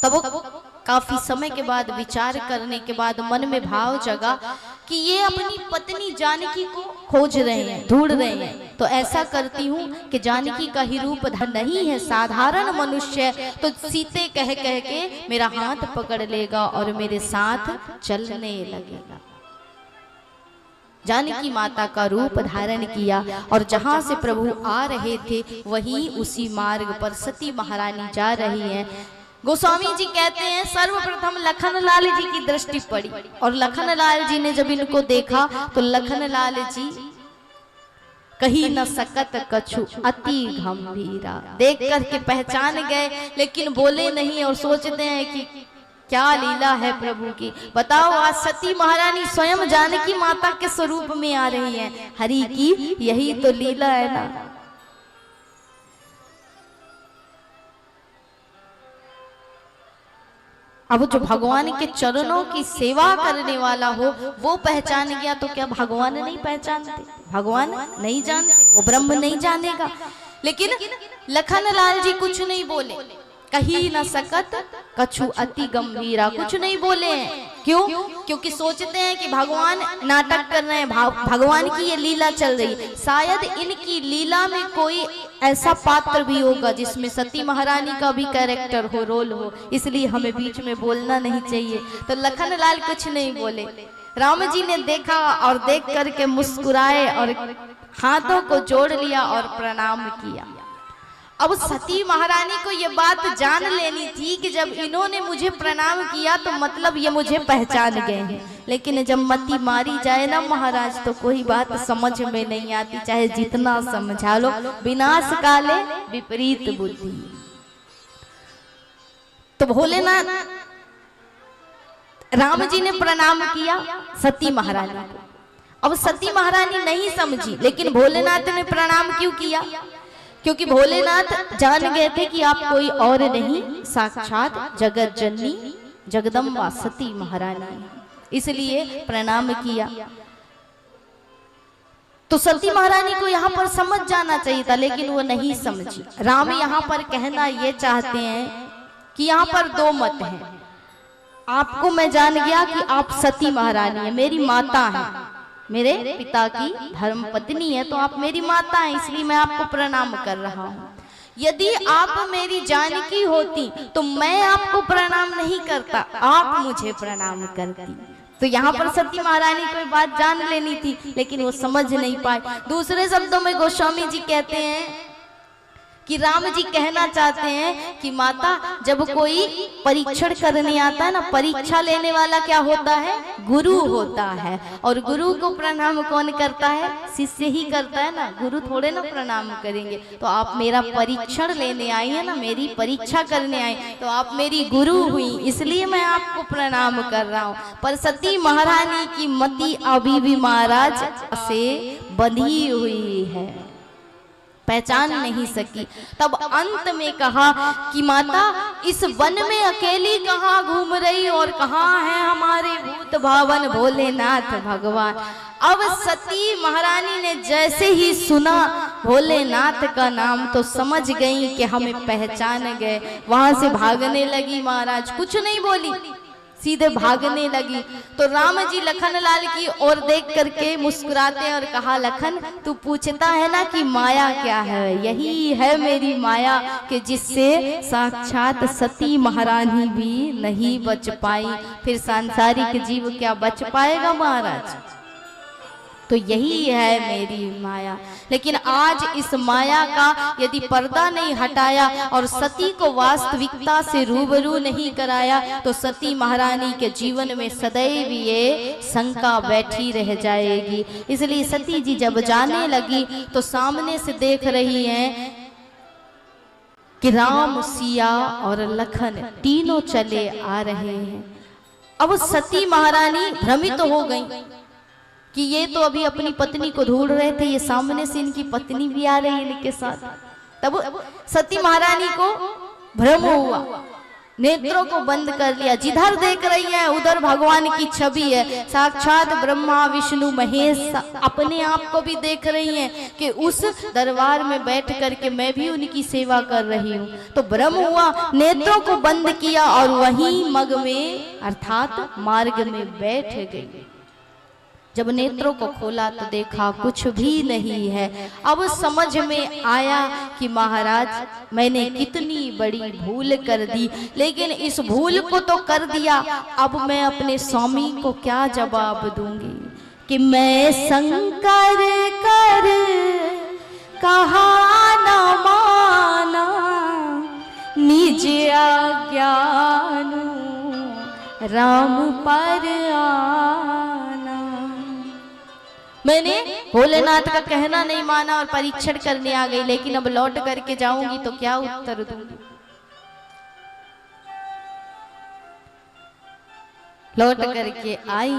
तब काफी समय के बाद विचार करने के बाद मन में भाव जगा कि ये अपनी पत्नी जानकी को खोज रहे हैं, ढूंढ रहे हैं। तो ऐसा करती हूँ कि जानकी का ही रूप नहीं है, साधारण मनुष्य, तो सीते कह कह के मेरा हाथ पकड़ लेगा और मेरे साथ चलने लगेगा। जानकी माता का रूप धारण किया और जहां से प्रभु आ रहे थे वहीं उसी मार्ग पर सती महारानी जा रही हैं। गोस्वामी जी कहते हैं सर्वप्रथम लखनलाल जी की दृष्टि पड़ी, और लखनलाल जी ने जब इनको देखा तो लखनलाल जी कहीं न सकत कछु अति गंभीरा, देख करके पहचान गए लेकिन बोले नहीं, और सोचते हैं कि क्या लीला है प्रभु की। बताओ, आज सती महारानी स्वयं जानकी माता के स्वरूप में आ रही है। हरि की यही तो लीला है ना। अब जो भगवान के चरणों की सेवा करने वाला हो वो पहचान गया, तो क्या भगवान नहीं पहचानते? भगवान नहीं जानते? वो ब्रह्म नहीं जानेगा? लेकिन लखनलाल जी कुछ नहीं बोले, कहीं न सकत कछु अति गंभीरा, कुछ नहीं बोले हैं। क्यों? क्योंकि सोचते हैं कि भगवान नाटक कर रहे हैं, भगवान की ये लीला चल रही है। शायद इनकी लीला में कोई ऐसा पात्र भी होगा जिसमें सती महारानी का भी कैरेक्टर हो, रोल हो, इसलिए हमें बीच में बोलना नहीं चाहिए। तो लखनलाल कुछ नहीं बोले। राम जी ने देखा और देख करके मुस्कुराए और हाथों को जोड़ लिया और प्रणाम किया। अब सती महारानी को ये बात जान लेनी थी कि जब इन्होंने मुझे प्रणाम किया तो मतलब ये मुझे पहचान गए हैं। लेकिन जब मती मारी जाए ना महाराज, तो कोई बात समझ में नहीं आती, चाहे जितना समझा लो। विनाश काले विपरीत बुद्धि। तो भोलेनाथ राम जी ने प्रणाम किया सती महारानी को। अब सती महारानी नहीं समझी, लेकिन भोलेनाथ ने प्रणाम क्यों किया? क्योंकि भोलेनाथ जान गए थे कि आप कोई और नहीं, साक्षात जगत जननी जगदम्बा सती महारानी, इसलिए प्रणाम किया। तो सती महारानी को यहाँ पर समझ जाना चाहिए था, लेकिन वो नहीं समझी। राम यहाँ पर कहना ये चाहते हैं कि यहाँ पर दो मत हैं। आपको मैं जान गया कि आप सती महारानी है, मेरी माता है, मेरे पिता की धर्म पत्नी है, तो आप मेरी माता हैं, इसलिए मैं आपको प्रणाम कर रहा हूँ। यदि आप मेरी जानकी होती तो मैं आपको प्रणाम नहीं करता, आप मुझे प्रणाम करती। तो यहाँ पर सती महारानी को बात जान लेनी थी, लेकिन वो समझ नहीं पाए। दूसरे शब्दों में गोस्वामी जी कहते हैं कि राम जी कहना चाहते हैं कि माता, जब कोई परीक्षण करने आता है ना, परीक्षा लेने वाला क्या होता है? गुरु होता है। और गुरु को प्रणाम कौन करता है? शिष्य ही करता है ना, गुरु थोड़े ना प्रणाम करेंगे। तो आप मेरा परीक्षण लेने आई है ना, मेरी परीक्षा करने आई, तो आप मेरी गुरु हुई, इसलिए मैं आपको प्रणाम कर रहा हूँ। पर सती महारानी की मति अभी भी महाराज से बंधी हुई है, पहचान नहीं सकी। तब अंत में कहा कि माता, इस वन में अकेली कहाँ घूम रही और कहाँ है हमारे भूत भावन भोलेनाथ भगवान। अब सती महारानी ने जैसे ही सुना भोलेनाथ का नाम तो समझ गई कि हमें पहचान गए। वहां से भागने लगी महाराज, कुछ नहीं बोली, सीधे भागने लगी। तो राम जी लखनलाल की ओर देख करके मुस्कुराते और कहा, लखन तू पूछता है ना कि माया क्या है? यही है मेरी माया कि जिससे साक्षात सती महारानी भी नहीं बच पाई, फिर सांसारिक जीव क्या बच पाएगा महाराज? तो यही है मेरी माया। लेकिन आज इस माया का यदि पर्दा नहीं हटाया और सती को वास्तविकता से रूबरू नहीं कराया तो सती महारानी के जीवन में सदैव ये शंका बैठी रह जाएगी। इसलिए सती जी जब जाने लगी तो सामने से देख रही हैं कि राम, सिया और लखन तीनों चले आ रहे हैं। अब सती महारानी भ्रमित हो गई कि ये तो अभी अपनी पत्नी को ढूंढ रहे थे, ये सामने से इनकी पत्नी भी आ रही है इनके साथ। तब सती महारानी को भ्रम हुआ, नेत्रों को बंद कर लिया, जिधर देख रही है उधर भगवान की छवि है, साक्षात ब्रह्मा विष्णु महेश अपने आप को भी देख रही हैं कि उस दरबार में बैठ करके मैं भी उनकी सेवा कर रही हूँ। तो भ्रम हुआ, नेत्रों को बंद किया और वहीं मग में अर्थात मार्ग में बैठ गई। जब नेत्रों को खोला तो देखा कुछ भी नहीं है। अब समझ में आया कि महाराज मैंने कितनी बड़ी भूल कर दी, लेकिन इस भूल को तो कर दिया, अब मैं अपने स्वामी को क्या जवाब दूंगी कि मैं शंकर कर कहा न माना, निज अज्ञान राम पर आना। मैंने भोलेनाथ का कहना नहीं माना और परीक्षण करने आ गई, लेकिन अब लौट करके जाऊंगी तो क्या उत्तर दूंगी। लौट करके आई,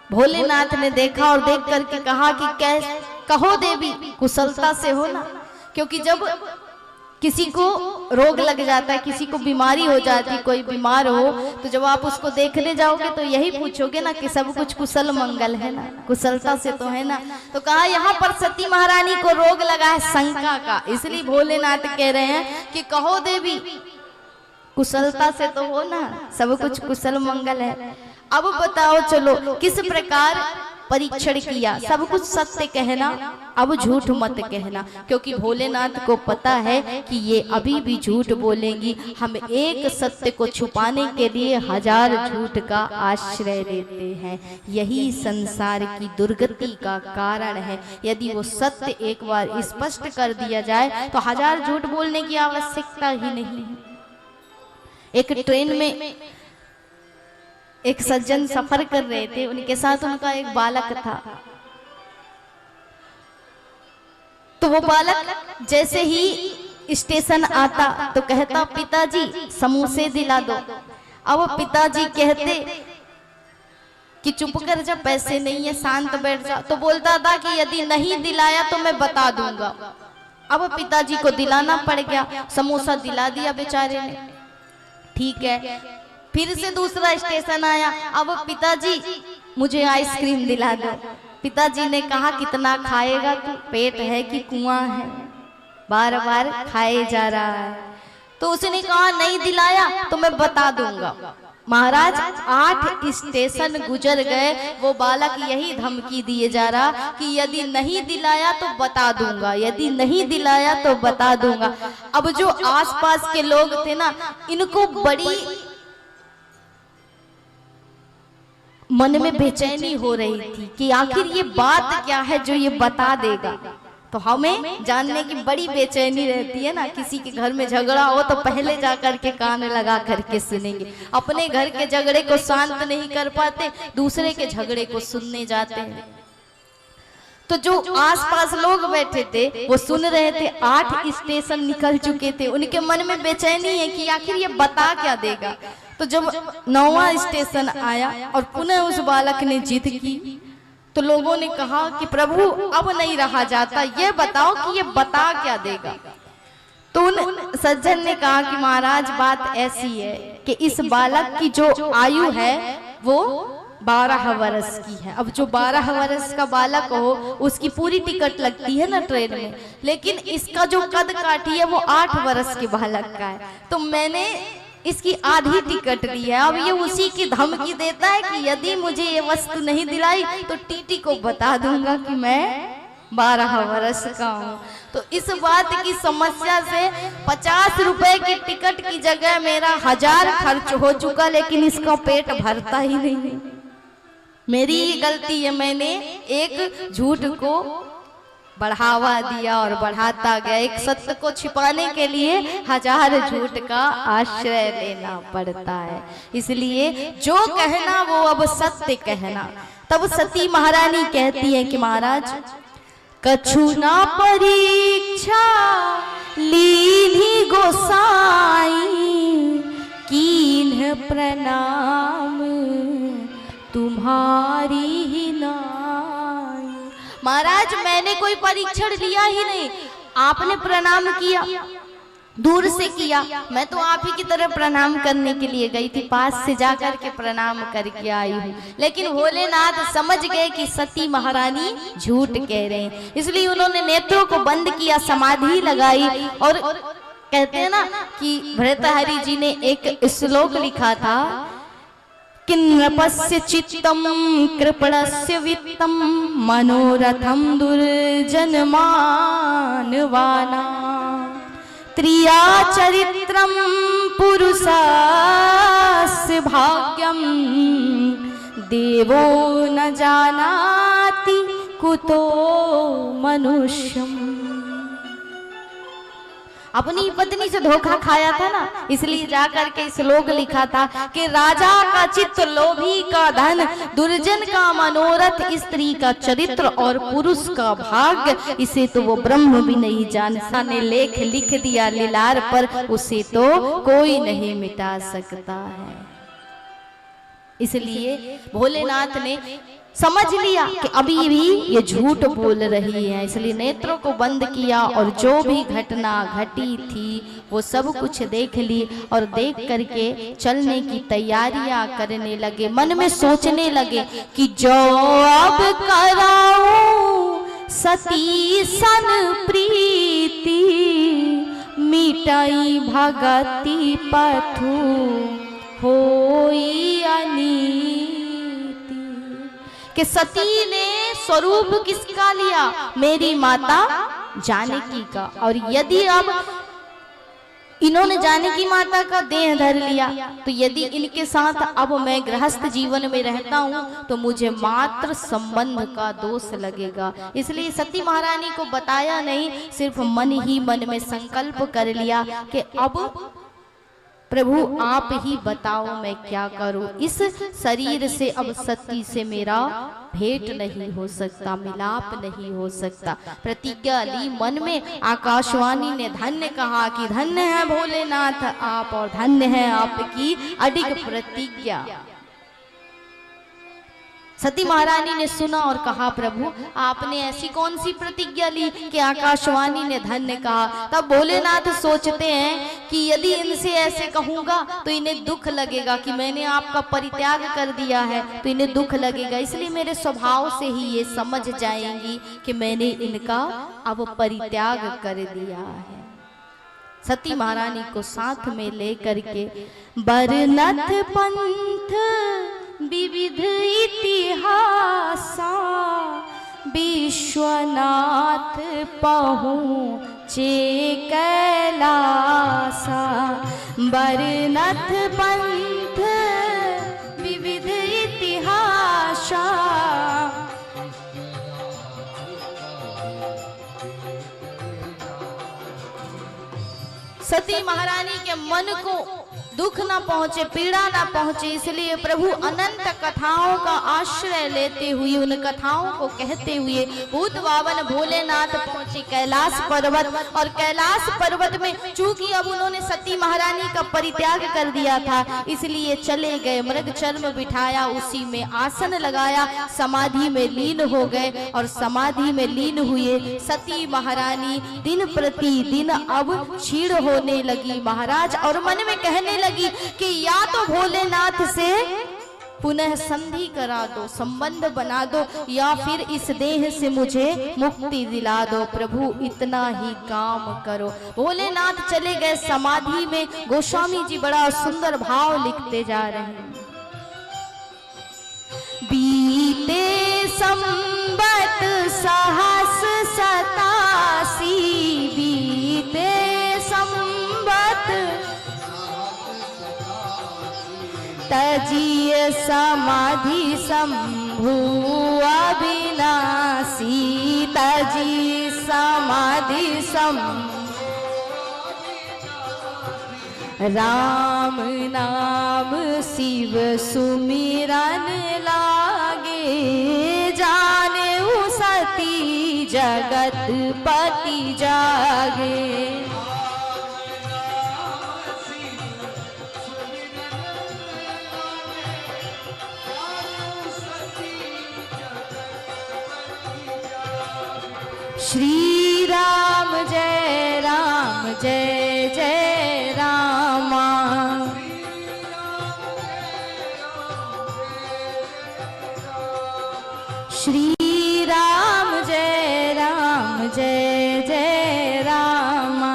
भोलेनाथ ने देखा और देख करके कहा कि कहो देवी कुशलता से हो ना, क्योंकि जब किसी को रोग लग जाता है, किसी को बीमारी हो जाती, कोई बीमार हो तो जब आप उसको देखने जाओगे तो यही पूछोगे ना कि सब कुछ कुशल मंगल है ना, कुशलता से तो है ना। तो कहा यहाँ पर सती महारानी को रोग लगा है शंका का, इसलिए भोलेनाथ कह रहे हैं कि कहो देवी कुशलता से तो हो ना, सब कुछ कुशल मंगल है। अब बताओ चलो किस प्रकार परीक्षण किया, सब कुछ सत्य कहना, अब झूठ मत कहना, क्योंकि भोलेनाथ को पता है कि ये अभी भी झूठ बोलेंगी। हम एक सत्य को छुपाने के लिए 1000 झूठ का आश्रय लेते हैं, यही संसार की दुर्गति का कारण है। यदि वो सत्य एक बार स्पष्ट कर दिया जाए तो 1000 झूठ बोलने की आवश्यकता ही नहीं है। एक ट्रेन में एक सज्जन सफर कर रहे थे, उनके साथ उनका एक बालक था। तो वो बालक जैसे ही स्टेशन आता तो कहता पिताजी समोसे दिला दो। अब पिताजी कहते कि चुप कर जा, पैसे नहीं है, शांत बैठ जा। तो बोलता था कि यदि नहीं दिलाया तो मैं बता दूंगा। अब पिताजी को दिलाना पड़ गया, समोसा दिला दिया बेचारे ने। ठीक है, फिर से दूसरा स्टेशन आया, अब पिताजी मुझे आइसक्रीम दिला दो। पिताजी ने कहा कितना खाएगा तू, पेट है कि कुआं है, बार बार खाए जा रहा है। तो उसने कहा नहीं दिलाया तो मैं बता दूंगा। महाराज 8 स्टेशन गुजर गए, वो बालक यही धमकी दिए जा रहा कि यदि नहीं दिलाया तो बता दूंगा, यदि नहीं दिलाया तो बता दूंगा। अब जो आसपास के लोग थे ना, इनको बड़ी मन में बेचैनी हो रही थी कि आखिर ये बात क्या है जो ये बता देगा। तो हमें जानने की बड़ी बेचैनी रहती है ना, किसी के घर में झगड़ा हो तो पहले जा करके कान लगा करके सुनेंगे। अपने घर के झगड़े को शांत नहीं कर पाते, दूसरे के झगड़े को सुनने जाते हैं। तो जो आसपास लोग बैठे थे वो सुन रहे थे, 8 स्टेशन निकल चुके थे, उनके मन में बेचैनी है कि आखिर ये बता क्या देगा। तो जब 9वां स्टेशन आया और पुनः उस बालक ने जिद की तो लोगों ने कहा कि प्रभु अब नहीं रहा जाता, ये बताओ कि ये बता क्या देगा। तो उन सज्जन ने कहा कि महाराज बात ऐसी है कि इस बालक की जो आयु है वो 12 वर्ष की है। अब जो 12 वर्ष का बालक हो उसकी पूरी टिकट लगती है ना ट्रेन में, लेकिन इसका जो कद काठी है वो 8 वर्ष के बालक का है। तो मैंने इसकी आधी टिकट दी है। अब ये उसी की धमकी देता है कि यदि मुझे ये वस्तु नहीं दिलाई तो टीटी को बता दूंगा कि मैं 12 वर्ष का हूँ। तो इस बात की समस्या से 50 रुपए की टिकट की जगह मेरा 1000 खर्च हो चुका, लेकिन इसका पेट भरता ही नहीं। मेरी गलती है, मैंने एक झूठ को बढ़ावा दिया और बढ़ाता गया। एक सत्य को छिपाने के लिए 1000 झूठ का आश्रय लेना पड़ता है। इसलिए जो कहना वो अब सत्य कहना। तब सती महारानी कहती है कि महाराज कछु ना परीक्षा लीन्ही गोसाई, कीन्ह प्रणाम तुम्हारी ही नाई। महाराज मैंने कोई परीक्षण लिया ही नहीं, आपने प्रणाम किया, दूर से किया, मैं तो आप ही की तरह प्रणाम करने के लिए गई थी, पास से जाकर के प्रणाम करके आई हूँ। लेकिन भोलेनाथ समझ गए कि सती महारानी झूठ कह रहे हैं, इसलिए उन्होंने नेत्रों को बंद किया, समाधि लगाई। और कहते हैं ना कि भर्तृहरि जी ने एक श्लोक लिखा था, किन्नपस्य चित्तम कृपणस्य वित्तम मनोरथम दुर्जनमानवाना त्रिया चरित्रम पुरुषस्य भाग्यम देवो न जानाति कुतो मनुष्यम। अपनी पत्नी से धोखा खाया था ना, इसलिए जाकर के श्लोक लिखा था कि राजा का चित्त, लोभी का धन, दुर्जन का मनोरथ, स्त्री का चरित्र और पुरुष का भाग्य, इसे तो वो ब्रह्म भी नहीं जानता ने लेख लिख दिया लीलार पर, उसे तो कोई नहीं मिटा सकता है। इसलिए भोलेनाथ ने समझ लिया कि अभी भी ये झूठ बोल रही है, इसलिए नेत्रों को बंद किया और जो भी घटना घटी थी वो सब कुछ देख ली और देख करके चलने की तैयारियां करने लगे। मन में सोचने लगे कि जो अब कराऊं सती सन प्रीति, मिटाई भगति पथु होई अनीति। कि सती ने स्वरूप किसका लिया? मेरी माता जानकी का। और यदि अब इन्होंने जानकी माता का देह धर लिया तो यदि इनके साथ अब मैं गृहस्थ जीवन में रहता हूँ तो मुझे मात्र संबंध का दोष लगेगा। इसलिए सती महारानी को बताया नहीं, सिर्फ मन ही मन में संकल्प कर लिया कि अब प्रभु आप ही बताओ मैं क्या करूं, इस शरीर से अब सती से मेरा भेंट नहीं हो सकता, मिलाप नहीं हो सकता। प्रतिज्ञा ली मन में। आकाशवाणी ने धन्य कहा कि धन्य है भोलेनाथ आप और धन्य है आपकी अडिग प्रतिज्ञा। सती महारानी ने सुना और कहा प्रभु आपने ऐसी कौन सी प्रतिज्ञा ली कि आकाशवाणी ने धन्य कहा। तब भोलेनाथ सोचते हैं कि यदि इनसे ऐसे कहूंगा तो इन्हें दुख लगेगा कि मैंने आपका परित्याग कर दिया है, तो इन्हें दुख लगेगा, इसलिए मेरे स्वभाव से ही ये समझ जाएंगी कि मैंने इनका अब परित्याग कर दिया है। सती महारानी को साथ में लेकर के बरनथ पंथ विविध इतिहासा विश्वनाथ पहुँचे कैलासा। बरनथ पंथ विविध इतिहासा सती महारानी के मन को दुख ना पहुंचे, पीड़ा ना पहुंचे, इसलिए प्रभु अनंत कथाओं का आश्रय लेते हुए, उन कथाओं को कहते हुए भूत बावन भोलेनाथ पहुंचे कैलाश पर्वत। और कैलाश पर्वत में चूंकि अब उन्होंने सती महारानी का परित्याग कर दिया था, इसलिए चले गए, मृग चर्म बिठाया, उसी में आसन लगाया, समाधि में लीन हो गए। और समाधि में लीन हुए सती महारानी दिन प्रति दिन अब क्षीण होने लगी महाराज, और मन में कहने लगी कि या तो भोलेनाथ से पुनः संधि करा दो, संबंध बना दो, या फिर इस देह से मुझे मुक्ति दिला दो। प्रभु इतना ही काम करो। भोलेनाथ चले गए समाधि में। गोस्वामी जी बड़ा सुंदर भाव लिखते जा रहे हैं। बीते संबत सहस सतासी, बीते संबत तजिय समाधि शंभु अविनाशी, तजी समाधि शंभु। राम नाम शिव सुमिरन लागे, जाने सती जगत पति जागे। श्री राम जय जय रामा। श्री राम जय जय रामा।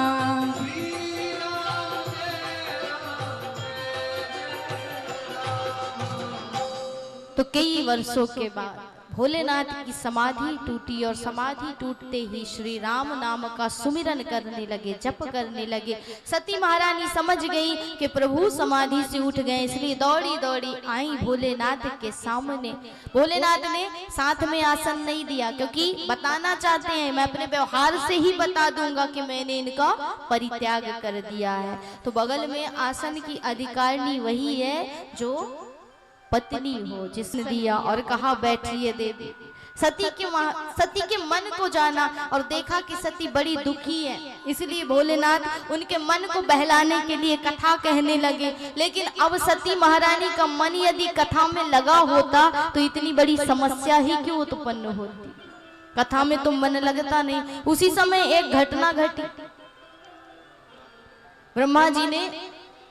तो कई वर्षों के बाद भोलेनाथ की समाधि टूटी और समाधि टूटते ही श्री राम नाम का सुमिरन करने लगे, जप करने लगे। सती महारानी समझ गई कि प्रभु समाधि से उठ गए, इसलिए दौड़ी दौड़ी आई भोलेनाथ के सामने। भोलेनाथ ने साथ में आसन नहीं दिया, क्योंकि बताना चाहते हैं मैं अपने व्यवहार से ही बता दूंगा कि मैंने इनका परित्याग कर दिया है। तो बगल में आसन की अधिकारिणी वही है जो पत्नी हो, जिसने दिया और कहा बैठिए देवी। सती के मन को जाना और देखा कि सती बड़ी दुखी है, इसलिए भोलेनाथ उनके मन को बहलाने के लिए कथा कहने लगे। लेकिन अब सती महारानी का मन यदि कथा में लगा होता तो इतनी बड़ी समस्या ही क्यों उत्पन्न होती। कथा में तो मन लगता नहीं। उसी समय एक घटना घटी। ब्रह्मा जी ने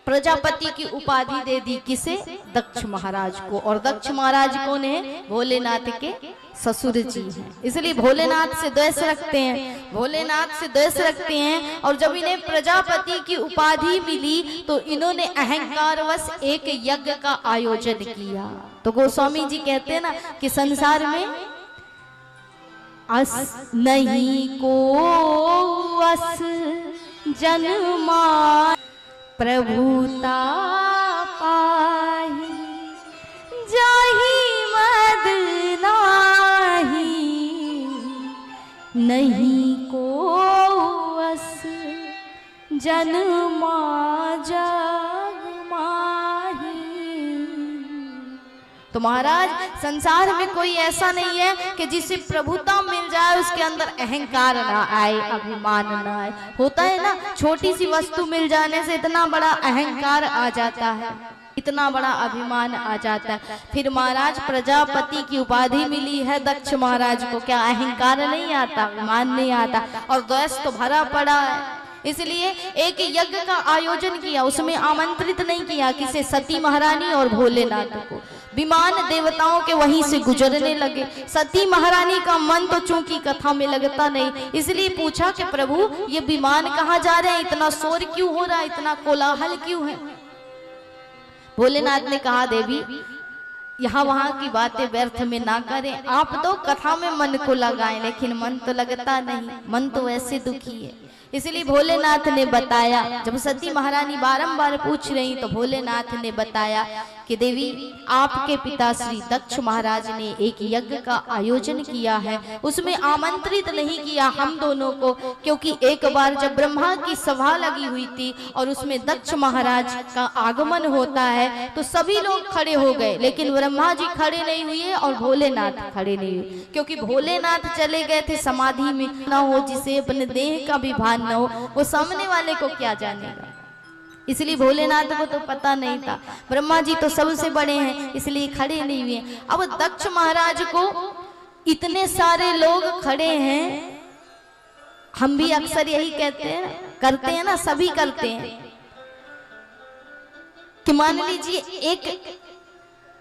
प्रजापति की उपाधि दे दी, किसे? दक्ष महाराज को। और दक्ष महाराज कौन है? भोलेनाथ के ससुर जी हैं, इसलिए भोलेनाथ से द्वेष रखते हैं, भोलेनाथ से द्वेष रखते हैं। और जब इन्हें प्रजापति की उपाधि मिली तो इन्होंने अहंकारवश एक यज्ञ का आयोजन किया। तो गोस्वामी जी कहते हैं ना कि संसार में अस नहीं को अस जन्मा प्रभुता पाही जाहि मद नाही नहीं को अस जन्मा जग माही। तो महाराज संसार में कोई ऐसा नहीं है कि जिसे प्रभुता मिल जाए उसके अंदर अहंकार ना आए, अभिमान ना आए। होता है ना, छोटी सी वस्तु मिल जाने से इतना बड़ा अहंकार आ जाता है, इतना बड़ा अभिमान आ जाता है। फिर महाराज प्रजापति की उपाधि मिली है दक्ष महाराज को, क्या अहंकार नहीं आता, अभिमान नहीं आता, और द्वेष तो भरा पड़ा है। इसलिए एक यज्ञ का आयोजन किया, उसमें आमंत्रित नहीं किया किसे? सती महारानी और भोलेनाथ को। विमान देवताओं के वहीं से गुजरने लगे। सती महारानी का मन तो चूंकि कथा में लगता नहीं, इसलिए पूछा कि प्रभु ये विमान कहाँ जा रहे हैं, इतना शोर क्यों हो रहा है, इतना कोलाहल क्यों है? भोलेनाथ ने कहा देवी यहाँ वहां की बातें व्यर्थ में ना करें, आप तो कथा में मन को लगाएं, लेकिन मन तो लगता नहीं, मन तो ऐसे दुखी है। इसलिए भोलेनाथ ने बताया, जब सती महारानी बारंबार पूछ रही तो भोलेनाथ ने बताया कि देवी आपके पिता श्री दक्ष महाराज ने एक यज्ञ का आयोजन किया है, उसमें आमंत्रित नहीं किया हम दोनों को, क्योंकि एक बार जब ब्रह्मा की सभा लगी हुई थी और उसमें दक्ष महाराज का आगमन होता है तो सभी लोग खड़े हो गए, लेकिन ब्रह्मा जी खड़े नहीं हुए और भोलेनाथ खड़े नहीं हुए, क्योंकि भोलेनाथ चले गए थे समाधि में। ना हो जिसे अपने देह का भी भान न हो, वो सामने वाले को क्या जानेगा, इसलिए भोलेनाथ को तो पता नहीं था। ब्रह्मा जी तो सबसे बड़े हैं, इसलिए खड़े नहीं हुए। अब दक्ष महाराज को इतने सारे लोग खड़े हैं, हम भी अक्सर यही कहते हैं, करते हैं ना, सभी करते हैं कि मान लीजिए एक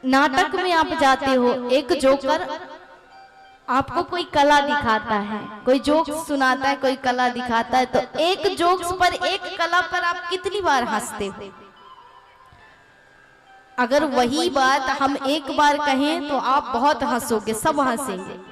नाटक में आप जाते हो, एक जोकर आपको कोई कला दिखाता है, कोई जोक्स सुनाता है, कोई कला दिखाता है, तो एक जोक्स पर, एक कला पर आप कितनी बार हंसते हो? अगर वही बात हम एक बार कहें तो आप बहुत हंसोगे, सब हंसेंगे।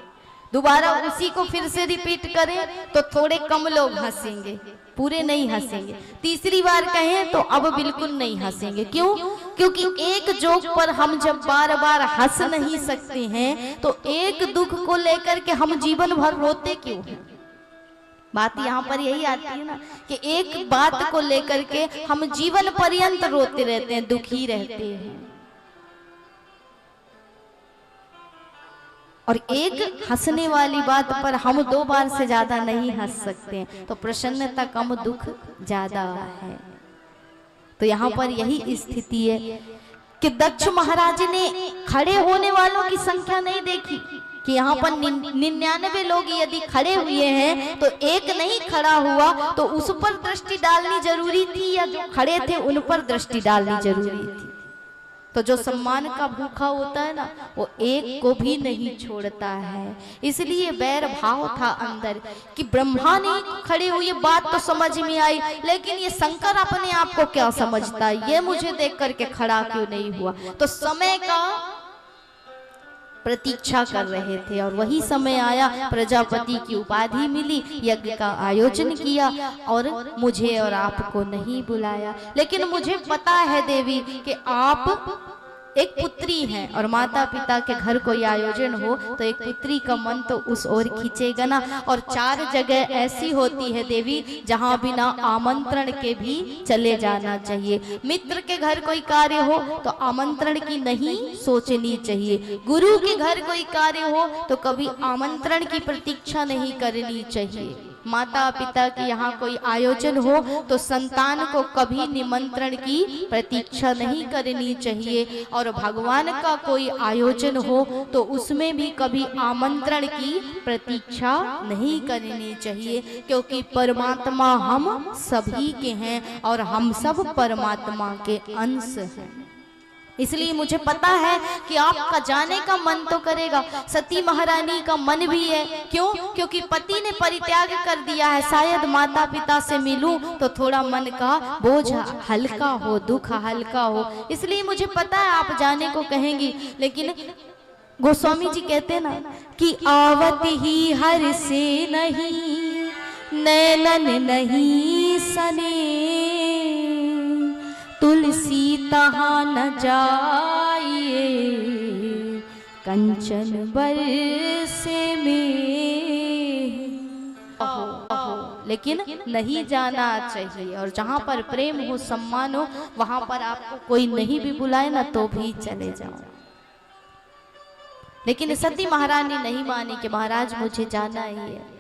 दोबारा उसी को फिर से रिपीट करें तो थोड़े कम लोग हंसेंगे, पूरे नहीं हंसेंगे। तीसरी बार कहें तो अब बिल्कुल नहीं हंसेंगे। क्यों? क्योंकि एक जोक पर हम जब बार बार हंस नहीं सकते हैं तो एक दुख को लेकर के हम जीवन भर रोते क्यों हैं? बात यहाँ पर यही आती है ना कि एक बात को लेकर के हम जीवन पर्यंत रोते रहते हैं, दुखी रहते हैं, और एक हंसने वाली बात पर हम 2 बार से ज्यादा नहीं हंस सकते, तो प्रसन्नता कम, दुख ज्यादा है। तो यहाँ पर यही स्थिति है कि दक्ष महाराज ने खड़े होने वालों की संख्या नहीं देखी, कि यहाँ पर 99 लोग यदि खड़े हुए हैं तो एक नहीं खड़ा हुआ, तो उस पर दृष्टि डालनी जरूरी थी या जो खड़े थे उन पर दृष्टि डालनी जरूरी थी। तो जो सम्मान का भूखा होता है ना, वो एक को भी नहीं छोड़ता है। इसलिए बैर भाव था अंदर कि ब्रह्मा ने खड़े हुए, बात तो समझ में आई, लेकिन ये शंकर अपने आप को क्या समझता है, ये मुझे देख करके खड़ा क्यों नहीं हुआ। तो समय का प्रतीक्षा कर रहे थे और वही समय आया, प्रजापति की उपाधि मिली, यज्ञ का आयोजन किया और मुझे और आपको नहीं बुलाया। लेकिन मुझे पता है देवी कि आप एक पुत्री हैं और माता पिता के घर कोई आयोजन हो तो एक पुत्री का मन तो उस ओर खींचेगा ना। और 4 जगह ऐसी होती है देवी जहां बिना आमंत्रण के भी चले जाना चाहिए। मित्र के घर कोई कार्य हो तो आमंत्रण की नहीं सोचनी चाहिए, गुरु के घर कोई कार्य हो तो कभी आमंत्रण की प्रतीक्षा नहीं करनी चाहिए। माता पिता के यहाँ कोई आयोजन हो तो संतान को कभी निमंत्रण की प्रतीक्षा नहीं करनी चाहिए, और भगवान का कोई आयोजन हो तो उसमें भी कभी आमंत्रण की प्रतीक्षा नहीं करनी चाहिए, क्योंकि परमात्मा हम सभी के हैं और हम सब परमात्मा के अंश हैं। इसलिए मुझे पता है कि आपका जाने का मन तो करेगा, सती महारानी का मन भी है। क्यों? क्योंकि पति ने परित्याग कर दिया है, शायद माता पिता से मिलूं तो थोड़ा मन का बोझ हल्का हो, दुख हल्का हो। इसलिए मुझे पता है आप जाने को कहेंगी, लेकिन गोस्वामी जी कहते ना कि आवत ही हर से नहीं, नैनन नहीं सने, तुलसी तहाँ न जाइए, कंचन बरसे में। लेकिन नहीं जाना चाहिए, और जहाँ पर प्रेम हो, सम्मान हो, वहां पर आपको कोई नहीं भी बुलाए ना तो भी चले जाओ। लेकिन सती महारानी नहीं मानी कि महाराज मुझे जाना ही है।